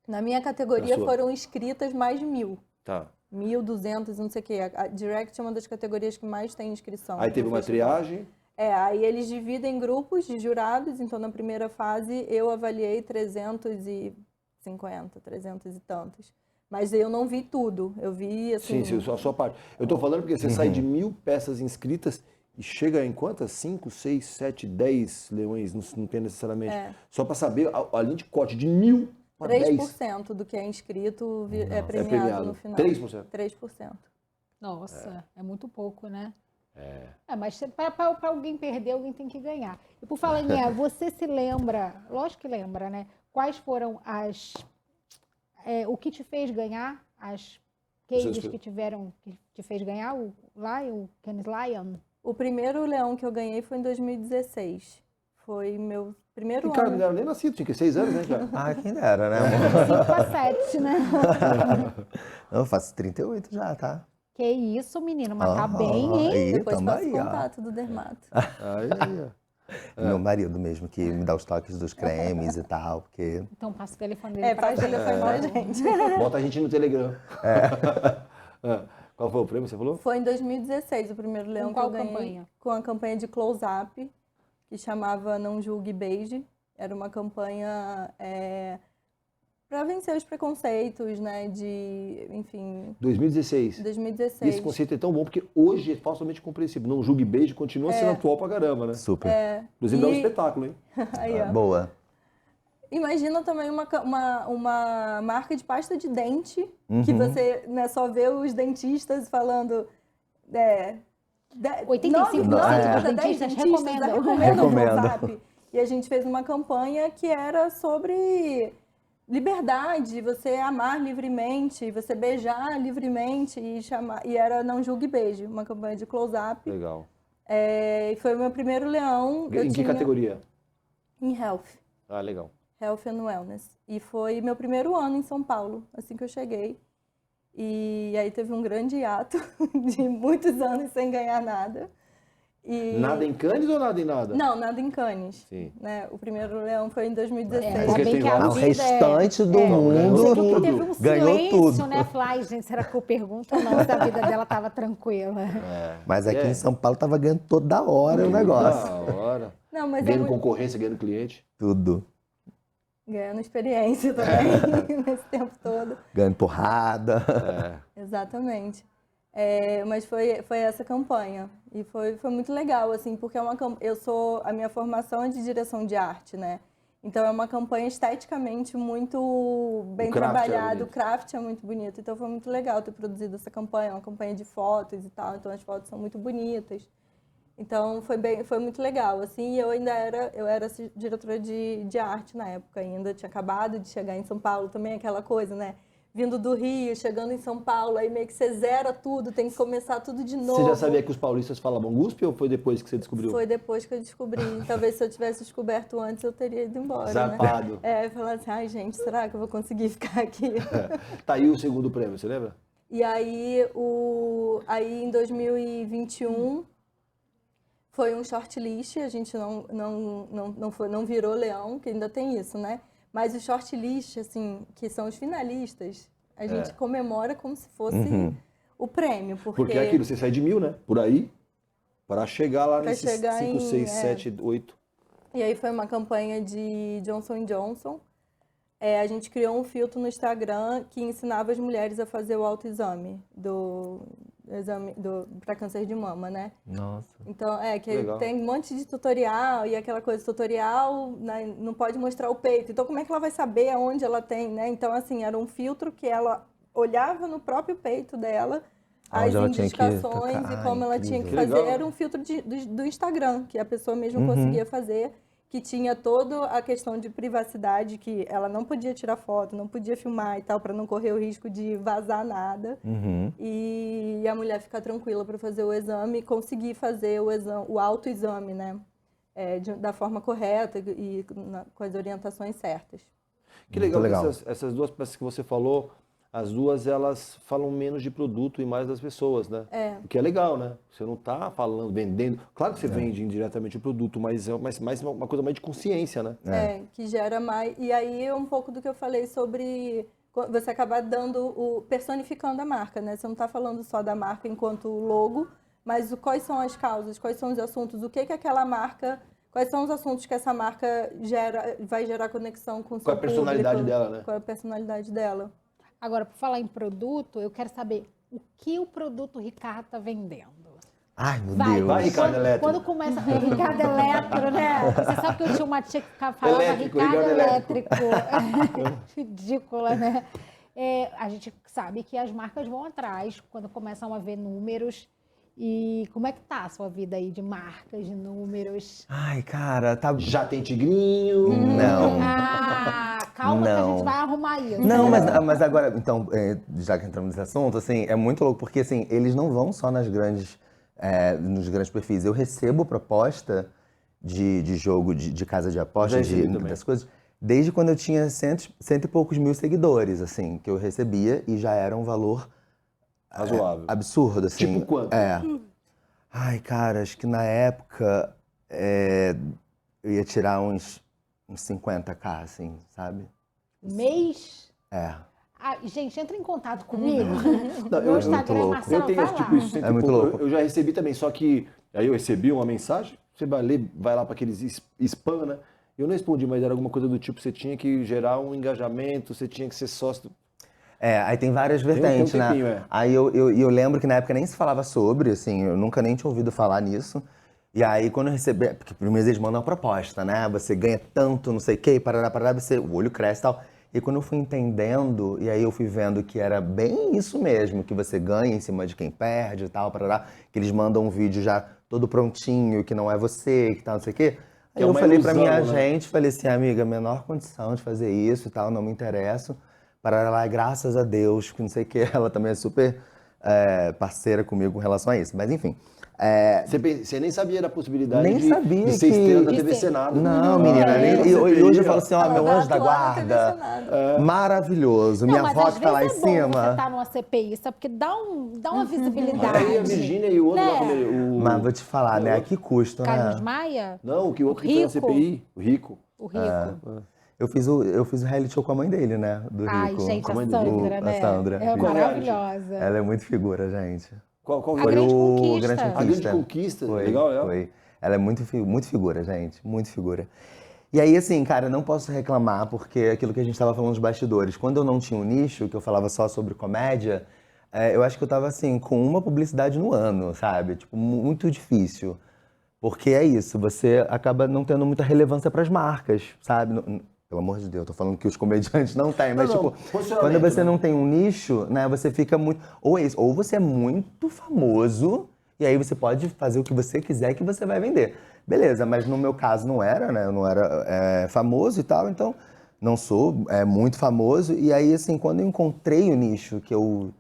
na minha categoria Na sua. foram inscritas mais de 1.000. Tá. 1.200, não sei o quê. A Direct é uma das caterias que mais tem inscrição. Aí teve no uma festival. triagem. Aí eles dividem grupos de jurados, então na primeira fase eu avaliei 350, 300 e tantos. Mas eu não vi tudo, eu vi assim... Sim, a sua parte. Eu tô falando porque você sai de 1.000 peças inscritas e chega em quantas? 5, 6, 7, 10 leões, não tem necessariamente. Só para saber a linha de corte, de 1.000 para 10. 3% do que é inscrito é premiado. premiado no final. 3%. 3%. Nossa, é muito pouco, né? Mas para alguém perder, alguém tem que ganhar. E por falar em você se lembra, lógico que lembra, né? Quais foram o que te fez ganhar, as cases que te fez ganhar, o Cannes Lion? O primeiro leão que eu ganhei foi em 2016. Foi meu primeiro E cara, ano. não era nem nascido, tinha que 6 anos, né, cara? Ah, quem dera, né, amor? 5 a 7, né? Eu faço 38 já, tá? Que isso, menino, mas tá Aham, bem, hein? aí, Depois tamo passa o aí, ó. contato do dermato. Aí, ó. Meu marido mesmo, que me dá os toques dos cremes e tal, porque... Então passa o telefone dele pra Passa o gente. telefone pra gente. Bota a gente no Telegram. Qual foi o prêmio que você falou? Foi em 2016 o primeiro leão Com que eu qual ganhei. campanha? Com a campanha de close-up, que chamava Não Julgue Beije. Era uma campanha para vencer os preconceitos, né, enfim, 2016. 2016. E esse conceito é tão bom porque hoje é falsamente compreensível. Não julgue beijo, continua sendo atual pra caramba, né? Super. Inclusive dá um espetáculo, hein? Aí, ó. Boa. Imagina também uma marca de pasta de dente, que você, né, só vê os dentistas falando... 85% dos dentistas recomendam. Recomendam. WhatsApp. E a gente fez uma campanha que era sobre liberdade, você amar livremente, você beijar livremente e era Não Julgue Beijo, uma campanha de close-up. Legal. E foi o meu primeiro leão. Em que categoria? Em Health. Ah, legal. Health and Wellness. E foi meu primeiro ano em São Paulo, assim que eu cheguei. E aí teve um grande hiato de muitos anos sem ganhar nada. Nada em Cannes ou nada em nada? Não, nada em Cannes. Sim. Né? O primeiro leão foi em 2016. Ainda Porque bem tem que a vários- O vida restante do Você mundo viu que teve um ganhou silêncio, tudo. né? Falei, gente, será que eu pergunto ou não se a vida dela tava tranquila? Mas aqui em São Paulo tava ganhando toda hora o negócio. Da hora. Não, mas Ganhando concorrência, ganhando cliente. Tudo. ganhando experiência também nesse tempo todo. Ganhando porrada. Exatamente. Mas foi essa campanha. E foi muito legal, assim, porque a minha formação é de direção de arte, né? Então é uma campanha esteticamente muito bem trabalhada, o craft é muito bonito. Então foi muito legal ter produzido essa campanha, uma campanha de fotos e tal. Então as fotos são muito bonitas. Então foi muito legal, assim. E eu era diretora de arte na época ainda, tinha acabado de chegar em São Paulo também, aquela coisa, né? vindo do Rio, chegando em São Paulo, aí meio que você zera tudo, tem que começar tudo de novo. Você já sabia que os paulistas falavam guspe ou foi depois que você descobriu? Foi depois que eu descobri. Talvez se eu tivesse descoberto antes, eu teria ido embora, Zarpado. né? Falar assim, ai gente, será que eu vou conseguir ficar aqui? Tá aí o segundo prêmio, você lembra? E aí, aí em 2021, foi um shortlist, a gente não virou leão, que ainda tem isso, né? Mas o shortlist, assim, que são os finalistas, a gente comemora como se fosse o prêmio, Porque é aquilo, você sai de 1000, né? Por aí, para chegar lá Pra nesses chegar 5, em, 6, 7, 8. E aí foi uma campanha de Johnson & Johnson. A gente criou um filtro no Instagram que ensinava as mulheres a fazer o autoexame para câncer de mama, né? Nossa. Então, que Legal. tem um monte de tutorial e aquela coisa, tutorial, né, não pode mostrar o peito. Então, como é que ela vai saber aonde ela tem, né? Então, assim, era um filtro que ela olhava no próprio peito dela as Onde ela tinha que indicações tocar. e como ela tinha que Que fazer. legal. Era um filtro do Instagram, que a pessoa mesmo conseguia fazer, que tinha toda a questão de privacidade, que ela não podia tirar foto, não podia filmar e tal, para não correr o risco de vazar nada. E a mulher ficar tranquila para fazer o exame e conseguir fazer o autoexame, né? Da forma correta e com as orientações certas. Que Muito legal, legal. essas duas peças que você falou, as duas elas falam menos de produto e mais das pessoas, né? O que é legal, né? Você não tá falando, vendendo. Claro que você vende indiretamente o produto, mas é mais uma coisa mais de consciência, né? Que gera mais. E aí é um pouco do que eu falei sobre você acabar personificando a marca, né? Você não está falando só da marca enquanto logo, mas quais são as causas, quais são os assuntos, o que aquela marca. Quais são os assuntos que essa marca vai gerar conexão com o seu Com a personalidade público, dela, né? Com a personalidade dela. Agora, por falar em produto, eu quero saber o que o produto Ricardo tá vendendo. Ai, meu Vai, Deus. Vai, Ricardo Eletro. Quando começa Ricardo Eletro, né? Você sabe que eu tinha uma tia que falava Elétrico, Ricardo Ricardo Elétrico. Ridícula, né? A gente sabe que as marcas vão atrás quando começam a ver números. E como é que tá a sua vida aí de marcas, de números? Ai, cara, tá... Já tem tigrinho. Não. Calma que a Não. gente vai arrumar isso. Não, mas agora, então, já que entramos nesse assunto, assim, é muito louco, porque assim, eles não vão só nos grandes perfis. Eu recebo proposta de jogo, de casa de aposta, Já recebi também. das coisas, desde quando eu tinha cento e poucos mil seguidores, assim, que eu recebia e já era um valor Razoável. absurdo, assim. Tipo quanto? Ai, cara, acho que na época eu ia tirar uns 50k, assim, sabe? Mês? Gente, entra em contato comigo. Não, Meu eu- Instagram é louco. Marcela, Eu tenho vai esse lá. tipo, isso É muito louco. Eu já recebi também, só que aí eu recebi uma mensagem, você vai ler, vai lá para aqueles spam, né? Eu não respondi, mas era alguma coisa do tipo, você tinha que gerar um engajamento, você tinha que ser sócio. Aí tem várias Tem um vertentes, tempinho, né? Aí eu lembro que na época nem se falava sobre, assim, eu nunca nem tinha ouvido falar nisso. E aí quando eu recebi, porque primeiro eles mandam a proposta, né? Você ganha tanto, não sei o quê, parará, o olho cresce e tal. E quando eu fui entendendo, e aí eu fui vendo que era bem isso mesmo, que você ganha em cima de quem perde e tal, parará, que eles mandam um vídeo já todo prontinho, que não é você, que tal, não sei o quê. Aí é eu uma falei pra ilusão, minha né? gente, falei assim, amiga, menor condição de fazer isso e tal, não me interesso. Para lá, graças a Deus, que não sei o que, ela também é super parceira comigo com relação a isso. Mas enfim, Você nem sabia da possibilidade Nem sabia de ser que- estrela da de TV ser. Senado. não, menina, nem e hoje eu falo assim, ó, Ela meu vai anjo da atuar na TV guarda, Senado. maravilhoso, Não, minha mas avó às que tá lá em vezes é bom você cima. estar numa CPI, sabe? Porque dá uma visibilidade. Aí a Virgínia e o outro lá, como ele- o... Mas vou te falar, né, a que custo, Carlos né? Maia, Não, o que o outro O que foi na Rico. CPI, o Rico. o Rico. Eu fiz o reality show com a mãe dele, né, do Ai, Rico. gente, a Como é dele? Sandra, A né? Sandra. É Qual maravilhosa. Ela é muito figura, gente. Qual A foi? Grande o Conquista. Grande A A Grande Conquista, Foi, legal, legal. foi. Ela é muito figura, gente. Muito figura. E aí, assim, cara, não posso reclamar, porque é aquilo que a gente tava falando nos bastidores. Quando eu não tinha um nicho, que eu falava só sobre comédia, eu acho que eu tava, assim, com uma publicidade no ano, sabe? Tipo, muito difícil. Porque é isso, você acaba não tendo muita relevância pras marcas, sabe? Pelo amor de Deus, eu tô falando que os comediantes não têm, mas, Não, tipo, posicionamento, quando você né? não tem um nicho, né, você fica muito... Ou você é muito famoso, e aí você pode fazer o que você quiser que você vai vender. Beleza, mas no meu caso não era, né? Eu não era famoso e tal, então não sou muito famoso. E aí, assim, quando eu encontrei o nicho, que eu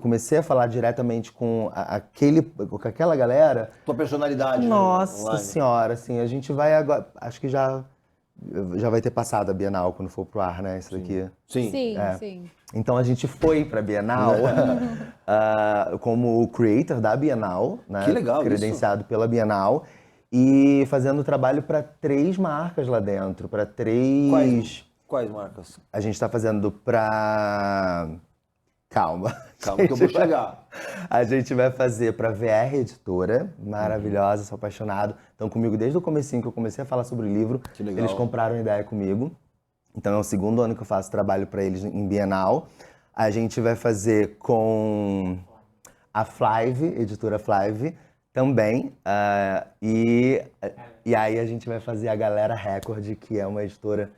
comecei a falar diretamente com aquela galera, Tua personalidade, né, nossa online. senhora, assim, a gente vai agora, acho que já vai ter passado a Bienal quando for pro ar, né, isso daqui. Sim. Sim, É. sim. Então a gente foi pra Bienal como creator da Bienal, né? Que legal credenciado pela Bienal e fazendo trabalho para 3 marcas lá dentro, para 3. Quais marcas? A gente tá fazendo pra. Calma. Calma que eu vou chegar. A gente vai fazer pra VR Editora, maravilhosa, sou apaixonado. Estão comigo desde o comecinho que eu comecei a falar sobre o livro. Que legal. Eles compraram a ideia comigo. Então é o 2º ano que eu faço trabalho para eles em Bienal. A gente vai fazer com a Flive, editora Flive, também. E aí a gente vai fazer a Galera Record, que é uma editora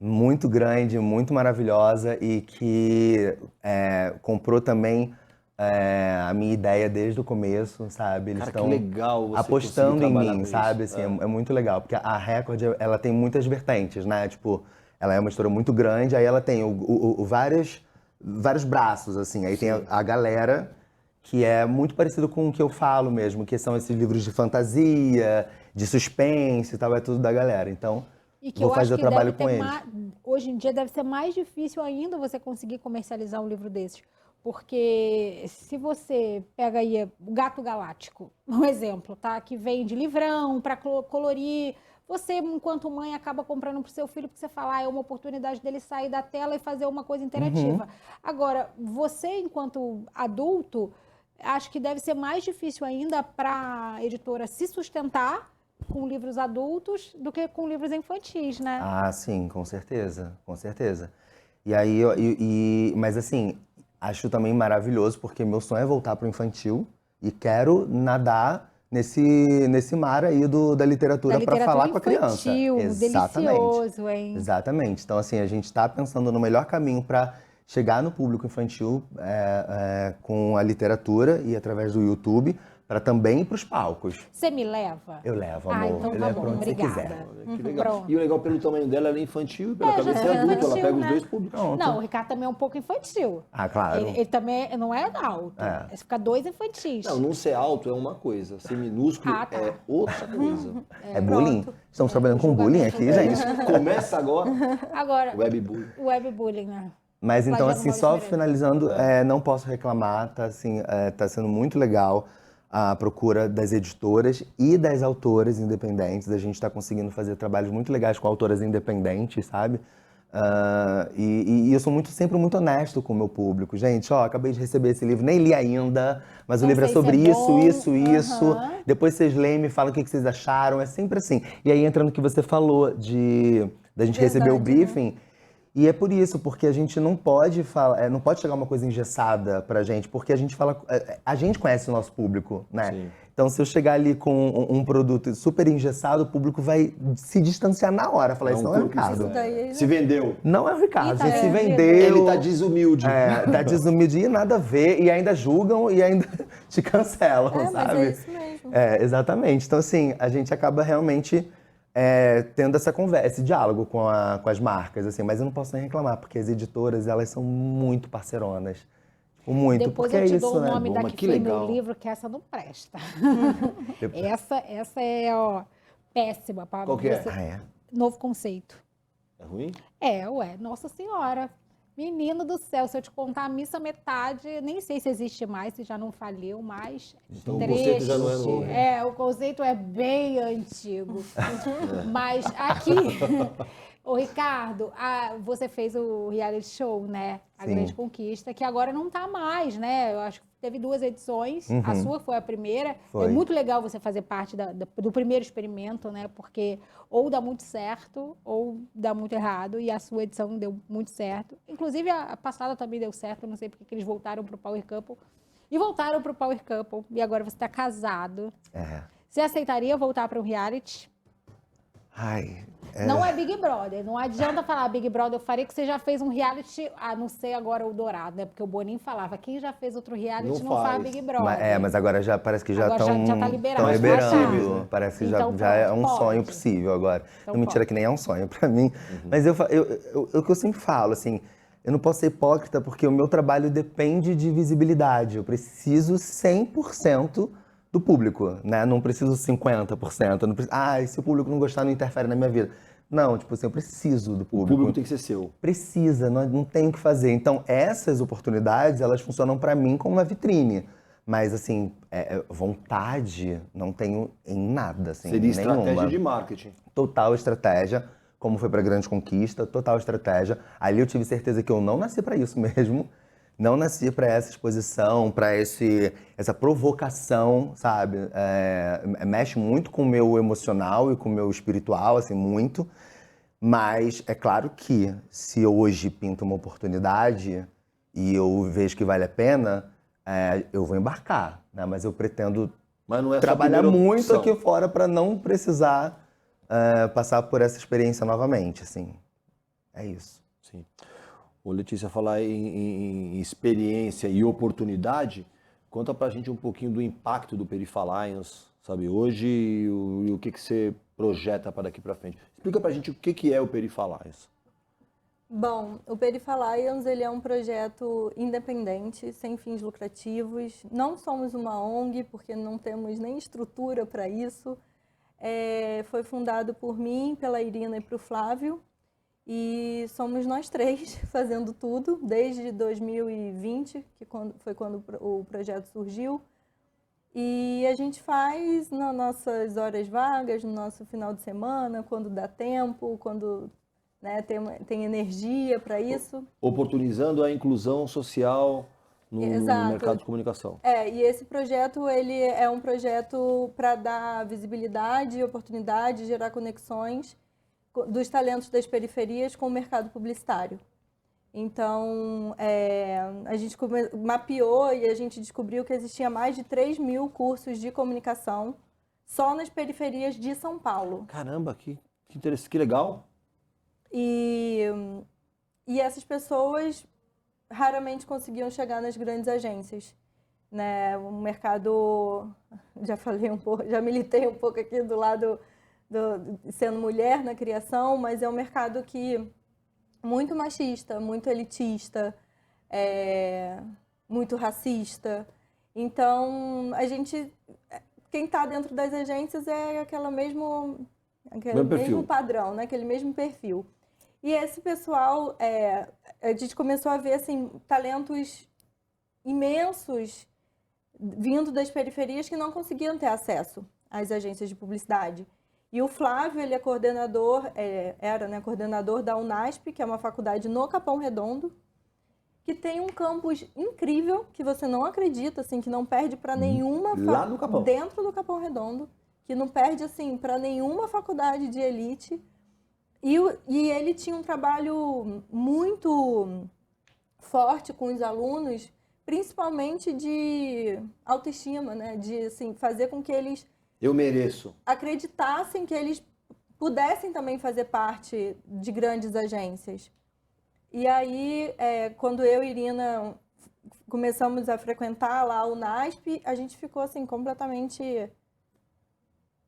muito grande, muito maravilhosa e que comprou também a minha ideia desde o começo, sabe? Eles Cara, que estão legal você apostando conseguir em trabalhar mim, com sabe? isso. Assim, é muito legal, porque a Record, ela tem muitas vertentes, né? Tipo, ela é uma editora muito grande, aí ela tem vários braços, assim. Aí tem a galera, que é muito parecido com o que eu falo mesmo, que são esses livros de fantasia, de suspense e tal, é tudo da galera. Então, E que vou eu fazer acho o que trabalho deve com ter eles. hoje em dia deve ser mais difícil ainda você conseguir comercializar um livro desses. Porque se você pega aí o Gato Galáctico, um exemplo, tá? Que vem de livrão para colorir. Você, enquanto mãe, acaba comprando para o seu filho porque você fala, é uma oportunidade dele sair da tela e fazer uma coisa interativa. Agora, você, enquanto adulto, acho que deve ser mais difícil ainda para a editora se sustentar com livros adultos do que com livros infantis, né? Ah, sim, com certeza, com certeza. E aí, mas assim, acho também maravilhoso, porque meu sonho é voltar pro infantil e quero nadar nesse mar aí da literatura para falar com a criança. infantil, delicioso, hein? Exatamente. Então, assim, a gente está pensando no melhor caminho para chegar no público infantil com a literatura e através do YouTube, para também ir para os palcos. Você me leva? Eu levo, amor. Então Eu tá levo bom, pra onde você obrigada. quiser. Que legal. Pronto. E o legal pelo tamanho dela, ela é infantil e pela já cabeça sei, é adulto, ela infantil, pega os né? 2 públicos. Não, o Ricardo também é um pouco infantil. Ah, claro. Ele também não é alto. É. Você fica 2 infantis. Não ser alto é uma coisa, ser minúsculo Ah, tá. é outra coisa. É bullying? Estamos trabalhando com bullying aqui, gente. Começa agora Agora, o webbullying. o webbullying, né? Mas então, Flagelo assim, Maurício só Meirelles. finalizando, não posso reclamar, tá, assim, tá sendo muito legal a procura das editoras e das autoras independentes. A gente tá conseguindo fazer trabalhos muito legais com autoras independentes, sabe? E eu sou sempre muito honesto com o meu público. Gente, acabei de receber esse livro, nem li ainda, mas o Não livro é sei se sobre é isso, bom. isso. Aham. Depois vocês leem e me falam o que vocês acharam. É sempre assim. E aí entra no que você falou da gente receber o Verdade, né? briefing. E é por isso, porque a gente não pode falar, não pode chegar uma coisa engessada pra gente, porque a gente fala, a gente conhece o nosso público, né? Sim. Então, se eu chegar ali com um produto super engessado, o público vai se distanciar na hora, falar, isso não é o Ricardo. Daí, Se vendeu. Não é o Ricardo, Ih, a gente tá se vendendo. vendeu. Ele tá desumilde. Tá desumilde e nada a ver, e ainda julgam e ainda te cancelam, mas sabe? é isso mesmo. Exatamente. Então, assim, a gente acaba realmente tendo essa conversa, esse diálogo com as marcas, assim, mas eu não posso nem reclamar, porque as editoras, elas são muito parceronas. Muito, Depois porque eu te é isso, dou o né? nome Bom, da mas que que foi legal. meu livro, que essa não presta. essa é, péssima. Pra Qual que é? você- Ah, é? Novo conceito. É ruim? Nossa Senhora. Menino do céu, se eu te contar a missa metade, nem sei se existe mais, se já não faliu, mas... Então o conceito já não é novo. O conceito é bem antigo. Mas aqui, ô Ricardo, você fez o reality show, né? A Sim. Grande Conquista, que agora não tá mais, né? Eu acho que teve 2 edições, a sua foi a primeira. Foi. É muito legal você fazer parte do primeiro experimento, né? Porque ou dá muito certo ou dá muito errado, e a sua edição deu muito certo. Inclusive, a passada também deu certo, eu não sei porque que eles voltaram pro Power Couple. E voltaram pro Power Couple, e agora você tá casado. É. Você aceitaria voltar para um reality? Ai, Não é Big Brother. Não adianta falar Big Brother, eu faria que você já fez um reality, não sei agora o Dourado, né? Porque o Boninho falava, quem já fez outro reality Não não faz. faz Big Brother. Mas agora já parece que já Agora estão já tá liberado. Mais liberando. possíveis, né? Parece que Então já é um pode. sonho possível agora. Então Não, mentira pode. que nem é um sonho pra mim. Mas o que eu sempre falo, assim, eu não posso ser hipócrita porque o meu trabalho depende de visibilidade. Eu preciso 100% do público, né? Não preciso 50%. Eu não preciso, se o público não gostar, não interfere na minha vida. Não, tipo assim, eu preciso do O público. público tem que ser seu. Precisa, não tem o que fazer. Então, essas oportunidades, elas funcionam pra mim como uma vitrine. Mas, assim, vontade não tenho em nada, assim, Seria estratégia nenhuma. de marketing. Total estratégia, como foi pra Grande Conquista, total estratégia. Ali eu tive certeza que eu não nasci pra isso mesmo. Não nasci pra essa exposição, pra essa provocação, sabe? Mexe muito com o meu emocional e com o meu espiritual, assim, muito. Mas é claro que se hoje pinta uma oportunidade e eu vejo que vale a pena, eu vou embarcar, né? Mas eu pretendo Mas não é sua trabalhar primeira muito opção. aqui fora para não precisar passar por essa experiência novamente, assim. É isso. Sim. Ô, Letícia, falar em experiência e oportunidade, conta pra gente um pouquinho do impacto do Perifalions, sabe, hoje e o que você projeta para daqui pra frente. Explica pra gente o que é o Perifalions. Bom, o Perifalions, ele é um projeto independente, sem fins lucrativos. Não somos uma ONG, porque não temos nem estrutura para isso. Foi fundado por mim, pela Irina e para o Flávio. E somos nós três fazendo tudo, desde 2020, foi quando o projeto surgiu. E a gente faz nas nossas horas vagas, no nosso final de semana, quando dá tempo, quando tem energia para isso. Oportunizando a inclusão social no Exato. mercado de comunicação. E esse projeto, ele é um projeto para dar visibilidade, oportunidade, gerar conexões dos talentos das periferias com o mercado publicitário. Então, a gente mapeou e a gente descobriu que existia mais de 3.000 cursos de comunicação só nas periferias de São Paulo. Caramba, que interessante, que legal. E essas pessoas raramente conseguiam chegar nas grandes agências, né? O mercado, já falei um pouco, já militei um pouco aqui do lado sendo mulher na criação, mas é um mercado que muito machista, muito elitista, muito racista. Então, quem está dentro das agências é aquele mesmo padrão, né? Aquele mesmo perfil. E esse pessoal, a gente começou a ver assim, talentos imensos vindo das periferias que não conseguiam ter acesso às agências de publicidade. E o Flávio, ele é coordenador, coordenador da Unasp, que é uma faculdade no Capão Redondo, que tem um campus incrível, que você não acredita, assim, que não perde para nenhuma Lá no Capão. dentro do Capão Redondo, que não perde assim para nenhuma faculdade de elite. E ele tinha um trabalho muito forte com os alunos, principalmente de autoestima, né? De assim, fazer com que eles Eu mereço. acreditassem que eles pudessem também fazer parte de grandes agências. E aí, quando eu e Irina começamos a frequentar lá o NASP, a gente ficou assim completamente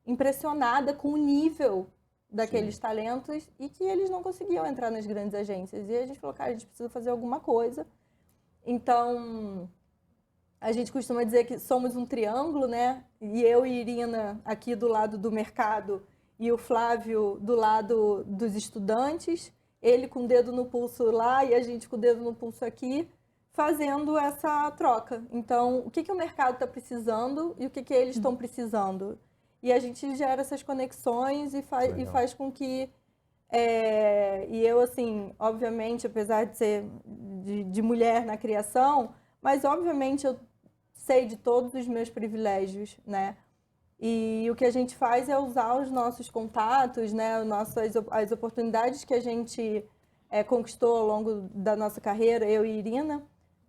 impressionada com o nível daqueles talentos e que eles não conseguiam entrar nas grandes agências. E a gente falou, cara, a gente precisa fazer alguma coisa. Então, a gente costuma dizer que somos um triângulo, né? E eu e Irina aqui do lado do mercado e o Flávio do lado dos estudantes, ele com o dedo no pulso lá e a gente com o dedo no pulso aqui, fazendo essa troca. Então, o que o mercado está precisando e o que eles estão precisando? E a gente gera essas conexões e faz com que... e eu, assim, obviamente, apesar de ser de mulher na criação, mas, obviamente, eu sei de todos os meus privilégios, né? E o que a gente faz é usar os nossos contatos, né? As oportunidades que a gente conquistou ao longo da nossa carreira, eu e Irina,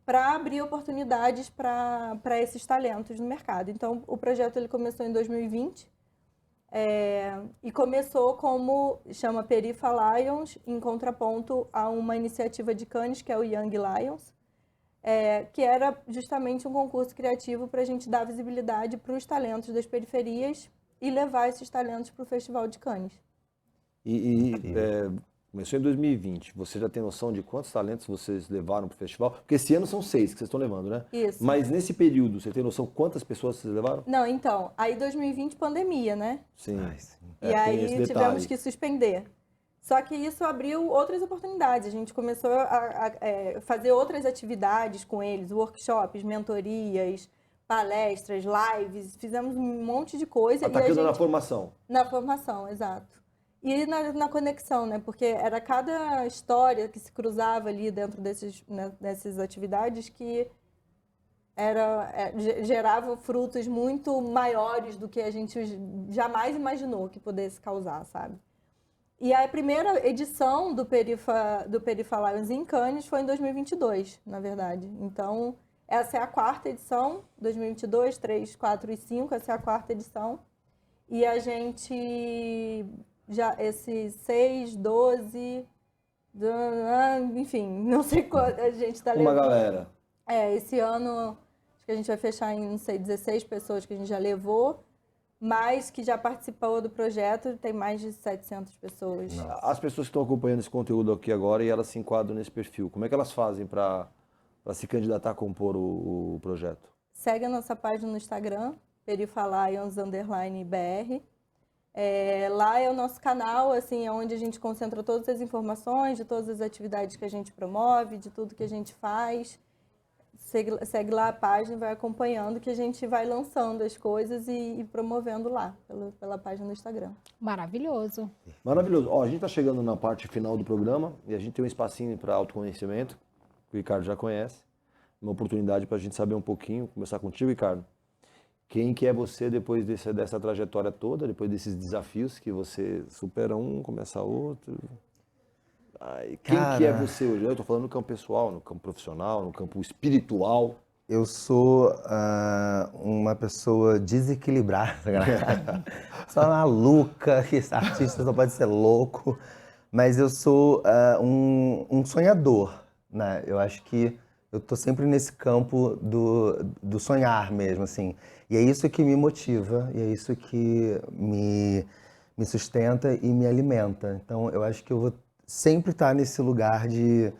para abrir oportunidades para esses talentos no mercado. Então, o projeto ele começou em 2020 E começou como chama Perifa Lions, em contraponto a uma iniciativa de Cannes, que é o Young Lions, que era justamente um concurso criativo para a gente dar visibilidade para os talentos das periferias e levar esses talentos para o Festival de Cannes. Começou em 2020. Você já tem noção de quantos talentos vocês levaram para o festival? Porque esse ano são 6 que vocês estão levando, né? Isso. Mas nesse período, você tem noção quantas pessoas vocês levaram? Não, então, aí 2020 pandemia, né? Sim. Ai, sim. E tem aí esse detalhe. tivemos que suspender. Só que isso abriu outras oportunidades. A gente começou a fazer outras atividades com eles, workshops, mentorias, palestras, lives, fizemos um monte de coisa. Atacando na formação. Na formação, exato. E na conexão, né? Porque era cada história que se cruzava ali dentro dessas atividades que gerava frutos muito maiores do que a gente jamais imaginou que pudesse causar, sabe? E a primeira edição do Perifa Lions em Cannes foi em 2022, na verdade. Então, essa é a 4ª edição, 2022, 3, 4 e 5, essa é a 4ª edição. E a gente... já esses 6, 12, enfim, não sei quanto a gente está levando. Uma galera. Esse ano, acho que a gente vai fechar em, não sei, 16 pessoas que a gente já levou, mas que já participou do projeto, tem mais de 700 pessoas. As pessoas que estão acompanhando esse conteúdo aqui agora e elas se enquadram nesse perfil, como é que elas fazem para se candidatar a compor o projeto? Segue a nossa página no Instagram, perifalions_br. Lá é o nosso canal, assim, é onde a gente concentra todas as informações de todas as atividades que a gente promove, de tudo que a gente faz. Segue lá a página e vai acompanhando que a gente vai lançando as coisas e promovendo lá, pela página do Instagram. Maravilhoso. Maravilhoso. Ó, a gente está chegando na parte final do programa e a gente tem um espacinho para autoconhecimento, que o Ricardo já conhece. Uma oportunidade para a gente saber um pouquinho, começar contigo, Ricardo. Quem que é você depois dessa trajetória toda, depois desses desafios que você supera um, começa outro? Quem que é você hoje? Eu estou falando no campo pessoal, no campo profissional, no campo espiritual. Eu sou uma pessoa desequilibrada, galera. Sou maluca, que esse artista só pode ser louco. Mas eu sou um sonhador, né? Eu acho que eu tô sempre nesse campo do sonhar mesmo, assim. E é isso que me motiva, e é isso que me sustenta e me alimenta. Então, eu acho que eu vou sempre estar nesse lugar de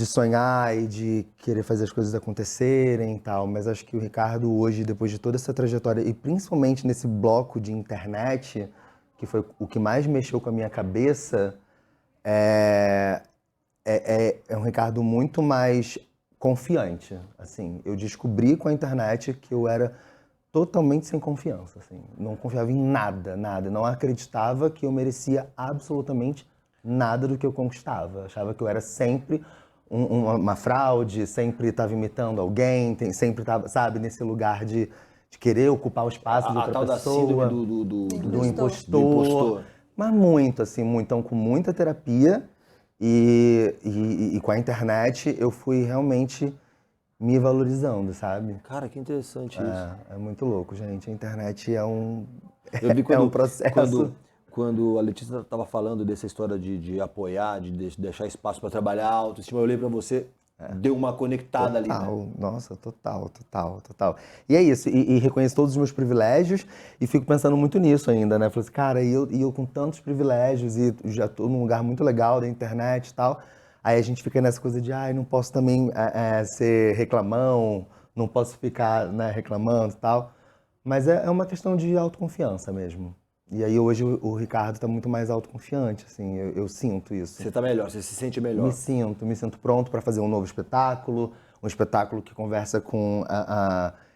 sonhar e de querer fazer as coisas acontecerem e tal. Mas acho que o Ricardo hoje, depois de toda essa trajetória, e principalmente nesse bloco de internet, que foi o que mais mexeu com a minha cabeça, é um Ricardo muito mais confiante, assim. Eu descobri com a internet que eu era totalmente sem confiança, assim. Não confiava em nada, nada. Não acreditava que eu merecia absolutamente nada do que eu conquistava. Achava que eu era sempre uma fraude, sempre estava imitando alguém, sempre estava, sabe, nesse lugar de querer ocupar o espaço de outra tal pessoa. da síndrome do impostor. Do impostor. Mas muito, assim, muito. Então, com muita terapia e com a internet, eu fui realmente me valorizando, sabe? Cara, que interessante isso. É muito louco, gente. A internet é um processo. Quando a Letícia estava falando dessa história de apoiar, de deixar espaço para trabalhar, a autoestima, eu olhei para você, deu uma conectada ali, né? Nossa, total. E é isso, e reconheço todos os meus privilégios e fico pensando muito nisso ainda, né? Falei assim, cara, e eu com tantos privilégios e já tô num lugar muito legal da internet e tal, aí a gente fica nessa coisa de, não posso também ser reclamão, não posso ficar, né, reclamando e tal, mas é uma questão de autoconfiança mesmo. E aí hoje o Ricardo está muito mais autoconfiante, assim, eu sinto isso. Você está melhor, você se sente melhor. Me sinto pronto para fazer um novo espetáculo, um espetáculo que conversa com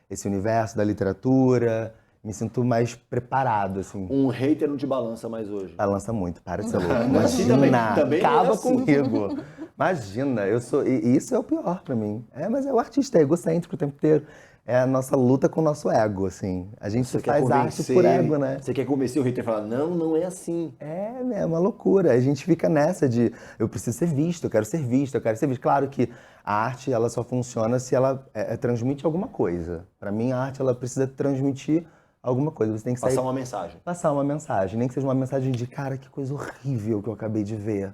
esse universo da literatura, me sinto mais preparado, assim. Um hater não te balança mais hoje. Balança muito, para de ser louco. Imagina, também acaba assim. comigo. Imagina, e isso é o pior para mim. Mas é o artista, é egocêntrico o tempo inteiro. É a nossa luta com o nosso ego, assim. A gente faz arte por ego, né? Você quer convencer o hater a falar, não é assim. É uma loucura. A gente fica nessa de, eu preciso ser visto, eu quero ser visto, eu quero ser visto. Claro que a arte, ela só funciona se ela transmite alguma coisa. Para mim, a arte, ela precisa transmitir alguma coisa. Você tem que sair, Passar uma mensagem. passar uma mensagem. Nem que seja uma mensagem de, cara, que coisa horrível que eu acabei de ver.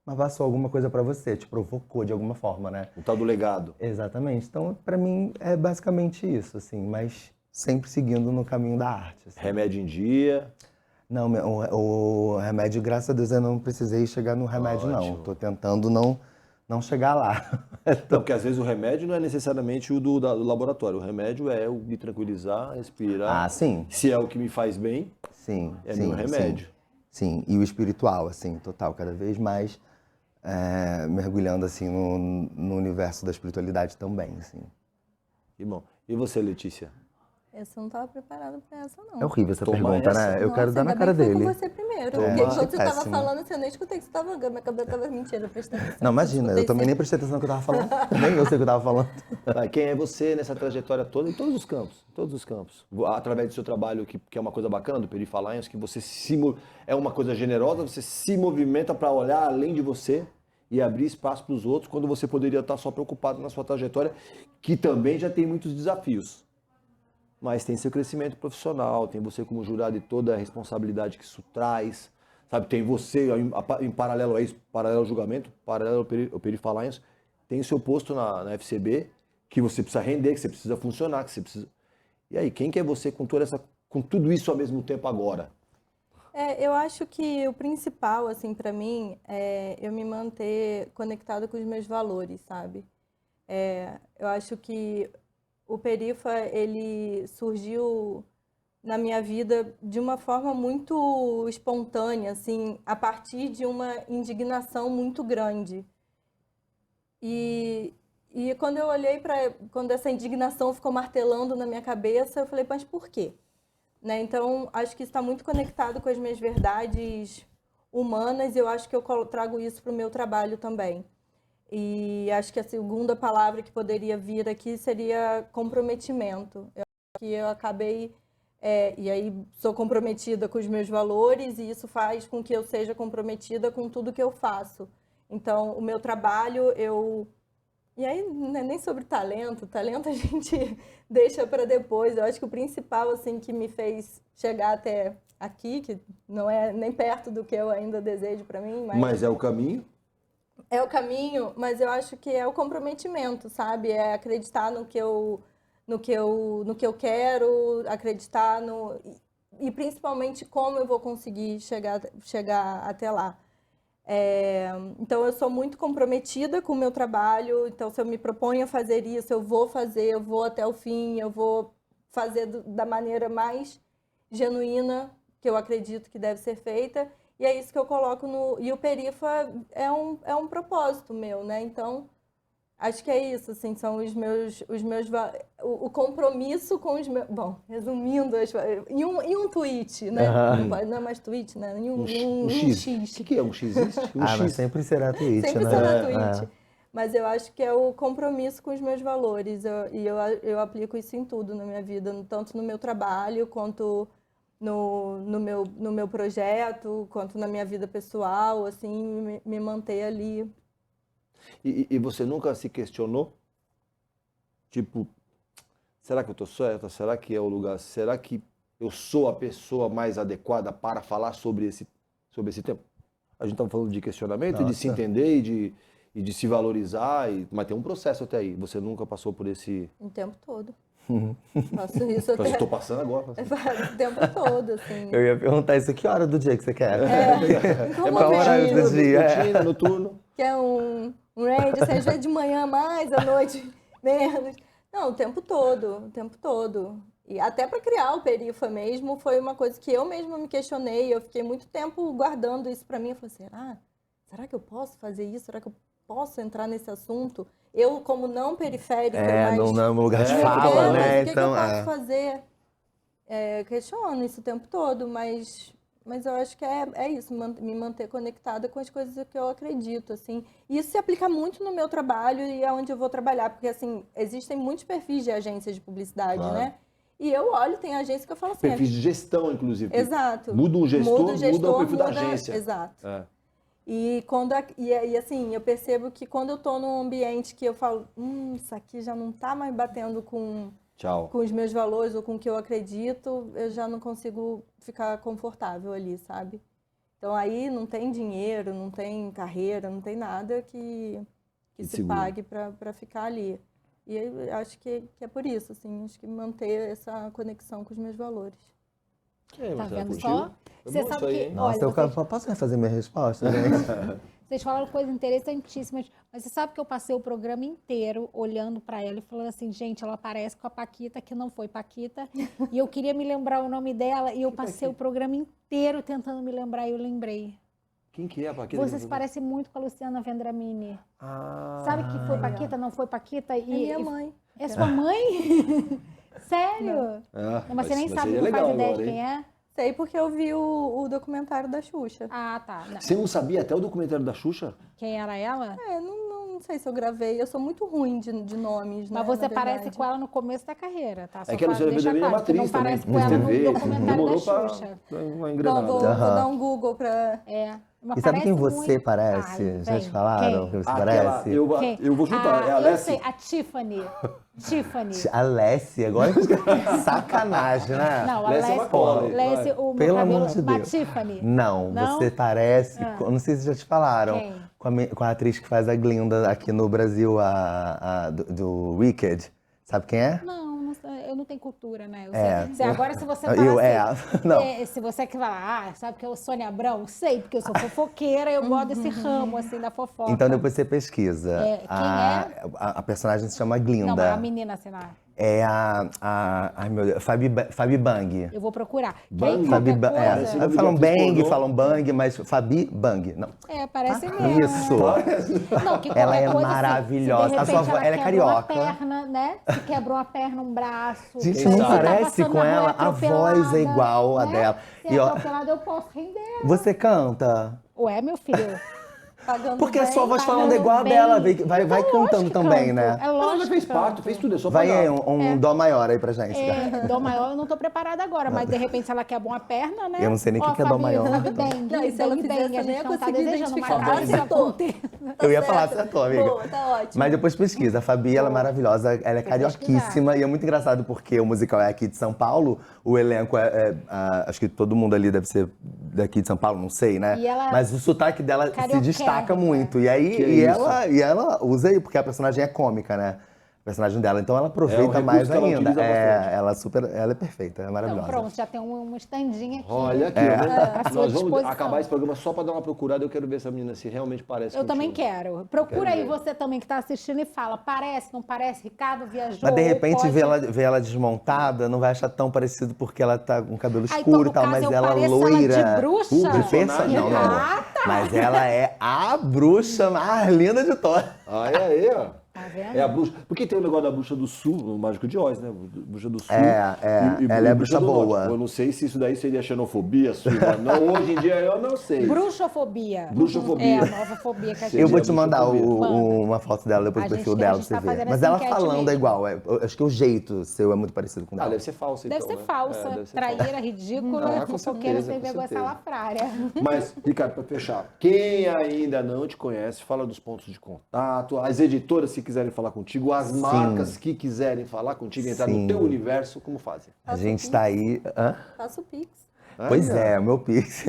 Mas passou alguma coisa pra você, te provocou de alguma forma, né? O tal do legado. Exatamente. Então, pra mim, é basicamente isso, assim. Mas sempre seguindo no caminho da arte. Assim. Remédio em dia. Não, o remédio, graças a Deus, eu não precisei chegar no remédio, Ótimo. não. Tô tentando não chegar lá. Não, porque às vezes o remédio não é necessariamente o do laboratório. O remédio é o de tranquilizar, respirar. Ah, sim. Se é o que me faz bem, Sim, é sim, meu remédio. Sim, e o espiritual, assim, total, cada vez mais mergulhando, assim, no universo da espiritualidade também, assim. Que bom. E você, Letícia? Essa eu não estava preparada pra essa, não. É horrível essa Toma pergunta, essa. né? Eu Nossa, quero dar na ainda cara bem que foi dele. com você primeiro. Toma. Porque Achei quando você tava péssimo. falando, assim, eu nem escutei que você tava... Minha cabeça tava mentira, prestando atenção. Não, imagina, eu também nem prestei atenção no que eu tava falando. Nem eu sei o que eu tava falando. Vai, quem é você nessa trajetória toda, em todos os campos, em todos os campos. Através do seu trabalho, que é uma coisa bacana do Perifa Lions, que você é uma coisa generosa, você se movimenta para olhar além de você e abrir espaço para os outros, quando você poderia estar só preocupado na sua trajetória, que também já tem muitos desafios. Mas tem seu crescimento profissional, tem você como jurado e toda a responsabilidade que isso traz, sabe? Tem você, em paralelo a isso, paralelo ao julgamento, paralelo ao Perifa Lions, tem o seu posto na FCB, que você precisa render, que você precisa funcionar, que você precisa... E aí, quem que é você com tudo isso ao mesmo tempo agora? Eu acho que o principal, assim, pra mim, é eu me manter conectada com os meus valores, sabe? Eu acho que o Perifa, ele surgiu na minha vida de uma forma muito espontânea, assim, a partir de uma indignação muito grande. E quando eu olhei quando essa indignação ficou martelando na minha cabeça, eu falei, mas por quê? Né? Então, acho que isso está muito conectado com as minhas verdades humanas e eu acho que eu trago isso para o meu trabalho também. E acho que a segunda palavra que poderia vir aqui seria comprometimento. Eu acho que eu acabei, e aí sou comprometida com os meus valores e isso faz com que eu seja comprometida com tudo que eu faço. Então, o meu trabalho, E aí, não é nem sobre talento a gente deixa para depois. Eu acho que o principal, assim, que me fez chegar até aqui, que não é nem perto do que eu ainda desejo para mim, Mas é o caminho? é o caminho, mas eu acho que é o comprometimento, sabe? É acreditar no que eu quero, acreditar e principalmente como eu vou conseguir chegar até lá. Então eu sou muito comprometida com o meu trabalho, então se eu me proponho a fazer isso, eu vou até o fim, eu vou fazer da maneira mais genuína que eu acredito que deve ser feita. E é isso que eu coloco E o Perifa é um propósito meu, né? Então, acho que é isso, assim, são o compromisso com os meus... Bom, resumindo, em um tweet, né? Não é mais tweet, né? Em um X. O que é um X? Existe? Um Mas X. sempre será Twitch, Sempre né? será tweet. Mas eu acho que é o compromisso com os meus valores. Eu aplico isso em tudo na minha vida, tanto no meu trabalho, quanto no meu projeto, quanto na minha vida pessoal, assim, me manter ali. E você nunca se questionou? Tipo, será que eu tô certa? Será que é o lugar? Será que eu sou a pessoa mais adequada para falar sobre esse tema? A gente estava falando de questionamento, e de se Nossa. entender e de se valorizar, mas tem um processo até aí. Você nunca passou por esse... O tempo todo. Faço isso até Eu tô passando agora. o tempo todo, assim. Eu ia perguntar isso, que hora do dia que você quer? Qual horário do dia? Rotina, noturno. Quer um range, assim, às vezes de manhã mais, à noite menos. Não, o tempo todo, o tempo todo. E até para criar o Perifa mesmo, foi uma coisa que eu mesma me questionei. Eu fiquei muito tempo guardando isso para mim. Eu falei, será que eu posso fazer isso? Será que eu posso entrar nesse assunto? Eu, como não periférica, mas... Não é um lugar de Meu fala, Deus, né? o que Então, eu posso fazer? Eu questiono isso o tempo todo, mas eu acho que é isso, me manter conectada com as coisas que eu acredito, assim. E isso se aplica muito no meu trabalho e aonde eu vou trabalhar, porque, assim, existem muitos perfis de agências de publicidade, Claro. né? E eu olho, tem agência que eu falo assim... Perfis de gestão, inclusive. Exato. Muda o gestor, muda o perfil da muda- agência. Exato. É. E assim, eu percebo que quando eu tô num ambiente que eu falo, isso aqui já não tá mais batendo com Tchau. com os meus valores ou com o que eu acredito, eu já não consigo ficar confortável ali, sabe? Então aí não tem dinheiro, não tem carreira, não tem nada que Que se segure. pague para ficar ali. E eu acho que é por isso, assim, acho que manter essa conexão com os meus valores. Tá vendo só? Você bom sabe isso aí, que, hein? Nossa, olha, eu posso refazer minha resposta, gente? vocês falaram coisas interessantíssimas, mas você sabe que eu passei o programa inteiro olhando pra ela e falando assim, gente, ela parece com a Paquita, que não foi Paquita, e eu queria me lembrar o nome dela, e eu passei o programa inteiro tentando me lembrar, e eu lembrei. Quem que é a Paquita? Você se parece muito com a Luciana Vendramini. Ah, Sabe que foi Paquita, não foi Paquita? É minha mãe. É sua mãe? Sério? Não, mas você nem sabe, não faz ideia de quem é? Sei porque eu vi o documentário da Xuxa. Ah, tá. Não. Você não sabia até o documentário da Xuxa? Quem era ela? Não sei se eu gravei. Eu sou muito ruim de nomes, né? Mas você na parece verdade. com ela no começo da carreira, tá? É que a Luciana deixa Vendramini é claro, que não atriz também, parece com ela no TV, documentário da demorou pra Xuxa. uma Não, engrenada. vou dar um Google pra... É. Mas E sabe quem parece você muito. parece? Ai, Já te vem. falaram que Quem? você Aquela, parece? Quem? eu vou chutar, é a Eu Lessie? sei, a Tiffany. Tiffany. A Lessie, agora que sacanagem, né? Não, a Lessie Lessie, Macaulay, Lessie, vai. o meu Pelo cabelo, amor de mas Deus. Tiffany. Não, Não? você parece. Eu não sei se já te falaram. Quem? Com a atriz que faz a Glinda aqui no Brasil, do Wicked. Sabe quem é? Não, eu não tenho cultura, né? Eu É. sei. Agora, se você fala Eu, assim, não. se você que fala, sabe que eu sou Sônia Abrão? Sei, porque eu sou fofoqueira, eu gosto desse ramo, assim, da fofoca. Então depois você pesquisa. É, quem a personagem se chama Glinda. Não, mas a menina, sei lá, É ai meu Deus, Fabi Bang. eu vou procurar. Que Bang? aí Fabi qualquer Bang. coisa... nome de Falam atriz Bang, pornô. falam Bang, mas Fabi Bang. Não. parece mesmo. Isso. Não, que Ela qualquer é coisa, maravilhosa. Se de A repente sua avó- ela é quebrou uma carioca. perna, né? Se quebrou uma perna, um braço. Gente, se não tá parece passando com na rua ela? A atropelada, voz é igual a né? dela. Se é E, ó, atropelada, eu posso render. você canta? Ué, meu filho. Pagando Porque a bem, sua voz pagando falando é igual a bem. dela. Vai Então, lógico cantando que também, canto. né? É Ela lógico já fez que parto, canto. fez tudo, é só Vai pagar. aí, um dó maior aí pra gente. Dó maior eu não tô preparada agora, mas de repente se ela quer uma perna, né? Eu não sei nem o Ó, que é dó Fabi, maior. Fabi Dengue, Não, e se ela dengue, fizesse, dengue, a eu nem gente ia não tá conseguir desejando, mas identificar. caso isso Acertou. aconteça. Eu ia certo. falar, acertou, amiga. Boa, tá ótimo. Mas depois pesquisa. A Fabi, ela é maravilhosa. Ela é carioquíssima. E é muito engraçado porque o musical é aqui de São Paulo. O elenco acho que todo mundo ali deve ser daqui de São Paulo, não sei, né? E ela- Mas o sotaque dela se Carioquérrima. destaca muito. E aí, Que e isso? ela usa aí, porque a personagem é cômica, né? A personagem dela. Então ela É um aproveita recurso mais que ela ainda. utiliza bastante. Ela é perfeita, é Então, maravilhosa. pronto, já tem um standinho aqui. Olha aqui, É. ó, à sua nós vamos disposição. acabar esse programa só pra dar uma procurada. Eu quero ver essa menina se realmente parece Eu também contigo. quero. Procura Quero aí ver. você também que tá assistindo e fala, parece, não parece? Ricardo viajou. Mas de ou repente pode- ver ela desmontada, não vai achar tão parecido porque ela tá com cabelo Ah, então, escuro no e tal, caso, mas eu ela pareço loira. ela de bruxa? De personagem, não, Ah, tá. Mas ela é a bruxa mais linda de todas. Aí, ó. Tá vendo? É a bruxa. Porque tem o negócio da bruxa do sul, o Mágico de Oz, né? Bruxa do sul. Ela é bruxa do norte. boa. Eu não sei se isso daí seria xenofobia sua. Não, hoje em dia eu não sei. Bruxofobia. Bruxofobia. É a nova fobia que a gente Eu vou te Seria mandar bruxofobia. uma foto dela depois A do gente perfil quer- a dela gente pra tá você ver. fazendo Mas essa ela enquete falando mesmo. é igual. Eu acho que o jeito seu é muito parecido com o Ah, dela. deve ser falso, então. Deve ser né? falsa, É, deve ser traíra, falso. ridícula, Ah, com fofoqueira certeza, sem com vergonha certeza. salafrária. Mas, Ricardo, para fechar, quem ainda não te conhece, fala dos pontos de contato, as editoras se quiserem falar contigo, as marcas que quiserem falar contigo, entrar Sim. no teu universo, como fazem? A gente tá aí. Hã? Faço o Pix. Pois é, o meu Pix.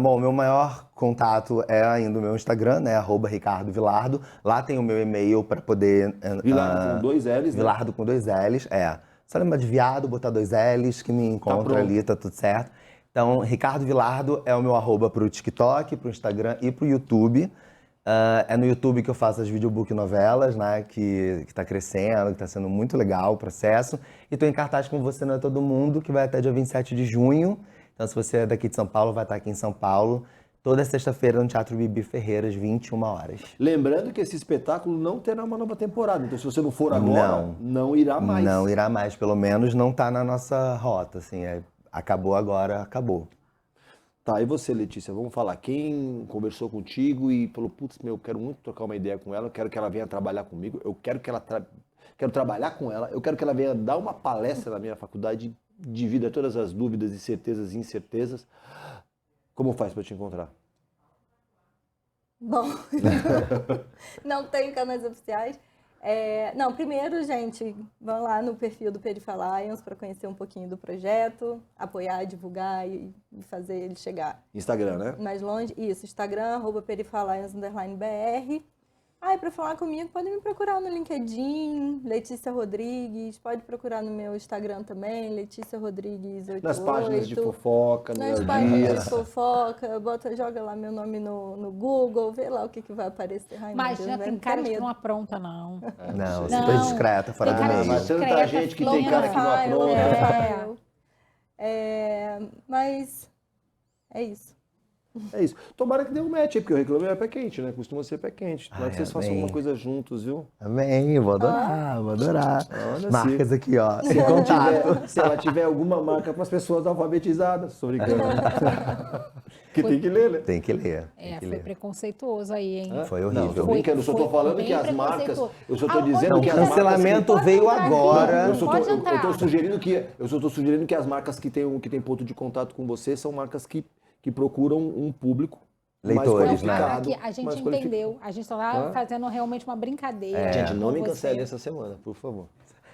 Bom, meu maior contato é ainda o meu Instagram, né? @Ricardo Vilardo. Lá tem o meu e-mail para poder. Vilardo com 2 L's, né? Vilardo com 2 L's, Só lembrar de viado, botar 2 L's, que me encontra pronto. ali, tá tudo certo. Então, Ricardo Vilardo é o meu @ pro TikTok, pro Instagram e pro YouTube. É no YouTube que eu faço as videobook novelas, né? Que tá crescendo, que tá sendo muito legal o processo. E tô em cartaz com Você Não É Todo Mundo, que vai até dia 27 de junho. Então, se você é daqui de São Paulo, vai estar aqui em São Paulo. Toda sexta-feira no Teatro Bibi Ferreira, às 21 horas. Lembrando que esse espetáculo não terá uma nova temporada, então se você não for agora, não irá mais. Não irá mais, pelo menos não tá na nossa rota, assim. Acabou agora, acabou. Tá, e você, Letícia, vamos falar. Quem conversou contigo e falou, putz, eu quero muito trocar uma ideia com ela, eu quero que ela venha trabalhar comigo, eu quero que ela quero trabalhar com ela, eu quero que ela venha dar uma palestra na minha faculdade, divida todas as dúvidas e certezas e incertezas. Como faz para te encontrar? Bom, não tenho canais oficiais. Não, primeiro, gente, vão lá no perfil do Perifa Lions para conhecer um pouquinho do projeto, apoiar, divulgar e fazer ele chegar Instagram, né? mais longe. Isso, Instagram, @perifalions_br. E para falar comigo, podem me procurar no LinkedIn, Letícia Rodrigues. Pode procurar no meu Instagram também, Letícia Rodrigues 88. Nas páginas de fofoca, no Nas Léo páginas Dias. de fofoca, joga lá meu nome no Google, vê lá o que vai aparecer. Ai, meu Imagina, Deus, tem vai cara ter que medo. não apronta, não. Não, Não, super discreta, fora tem do cara meio. Mas tanta discreta, gente que flor tem cara que não Rafael, apronta. Mas é isso. É isso. Tomara que dê um match aí, porque o Reclame é pé quente, né? Costuma ser pé quente. Tomara Ai, que vocês façam amém. alguma coisa juntos, viu? Amém, vou adorar, vou adorar. Olha, Marcas aqui, ó. Se ela tiver, se ela tiver alguma marca para as pessoas alfabetizadas, tô brincando. Que tem que ler, né? Tem que ler. Foi preconceituoso aí, hein? Foi Não, horrível. tô brincando, eu só tô Foi falando bem que as marcas. preconceituoso. Eu só tô Ah, dizendo Não, que o as marcas. cancelamento Pode veio entrar aqui. agora. Eu só tô, Pode eu entrar. tô sugerindo que as marcas que têm ponto de contato com você são marcas que procuram um público Leitores, mais né? qualificado. Aqui, a gente mais entendeu. A gente estava Hã? fazendo realmente uma brincadeira. Gente, não com me você. cancele essa semana, por favor.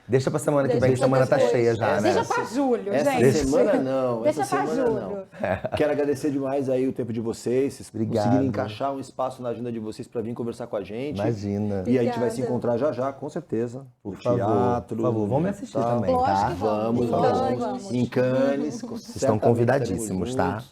Deixa pra semana que Deixa vem, pra semana tá depois. cheia já, né? Deixa pra julho, Essa gente. semana não, Deixa essa pra semana julho. não. Quero agradecer demais aí o tempo de vocês, vocês Obrigado. conseguirem encaixar um espaço na agenda de vocês para vir conversar com a gente. Imagina. E a gente vai se Obrigada. encontrar já já, com certeza. Por No favor, teatro. por favor, vamos me e assistir tal. também, Lógico tá? que vamos. Vamos. Em Cannes. estão convidadíssimos, tá?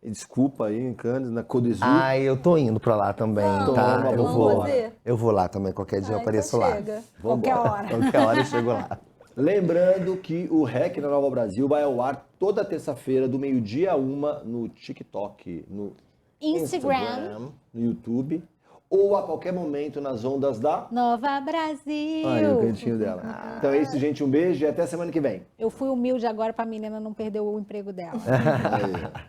E desculpa aí, em Cannes, na Côte d'Azur. Ai, eu tô indo pra lá também, tá? Toma, Eu vamos vou. fazer. Eu vou lá também, qualquer dia eu apareço então lá. chega. Qualquer hora. Qualquer hora eu chego lá. Lembrando que o REC na Nova Brasil vai ao ar toda terça-feira, do meio-dia a 1, no TikTok, no Instagram. no YouTube, ou a qualquer momento nas ondas da... Nova Brasil. Aí, o cantinho dela. Então é isso, gente. Um beijo e até semana que vem. Eu fui humilde agora pra menina não perder o emprego dela. Aí.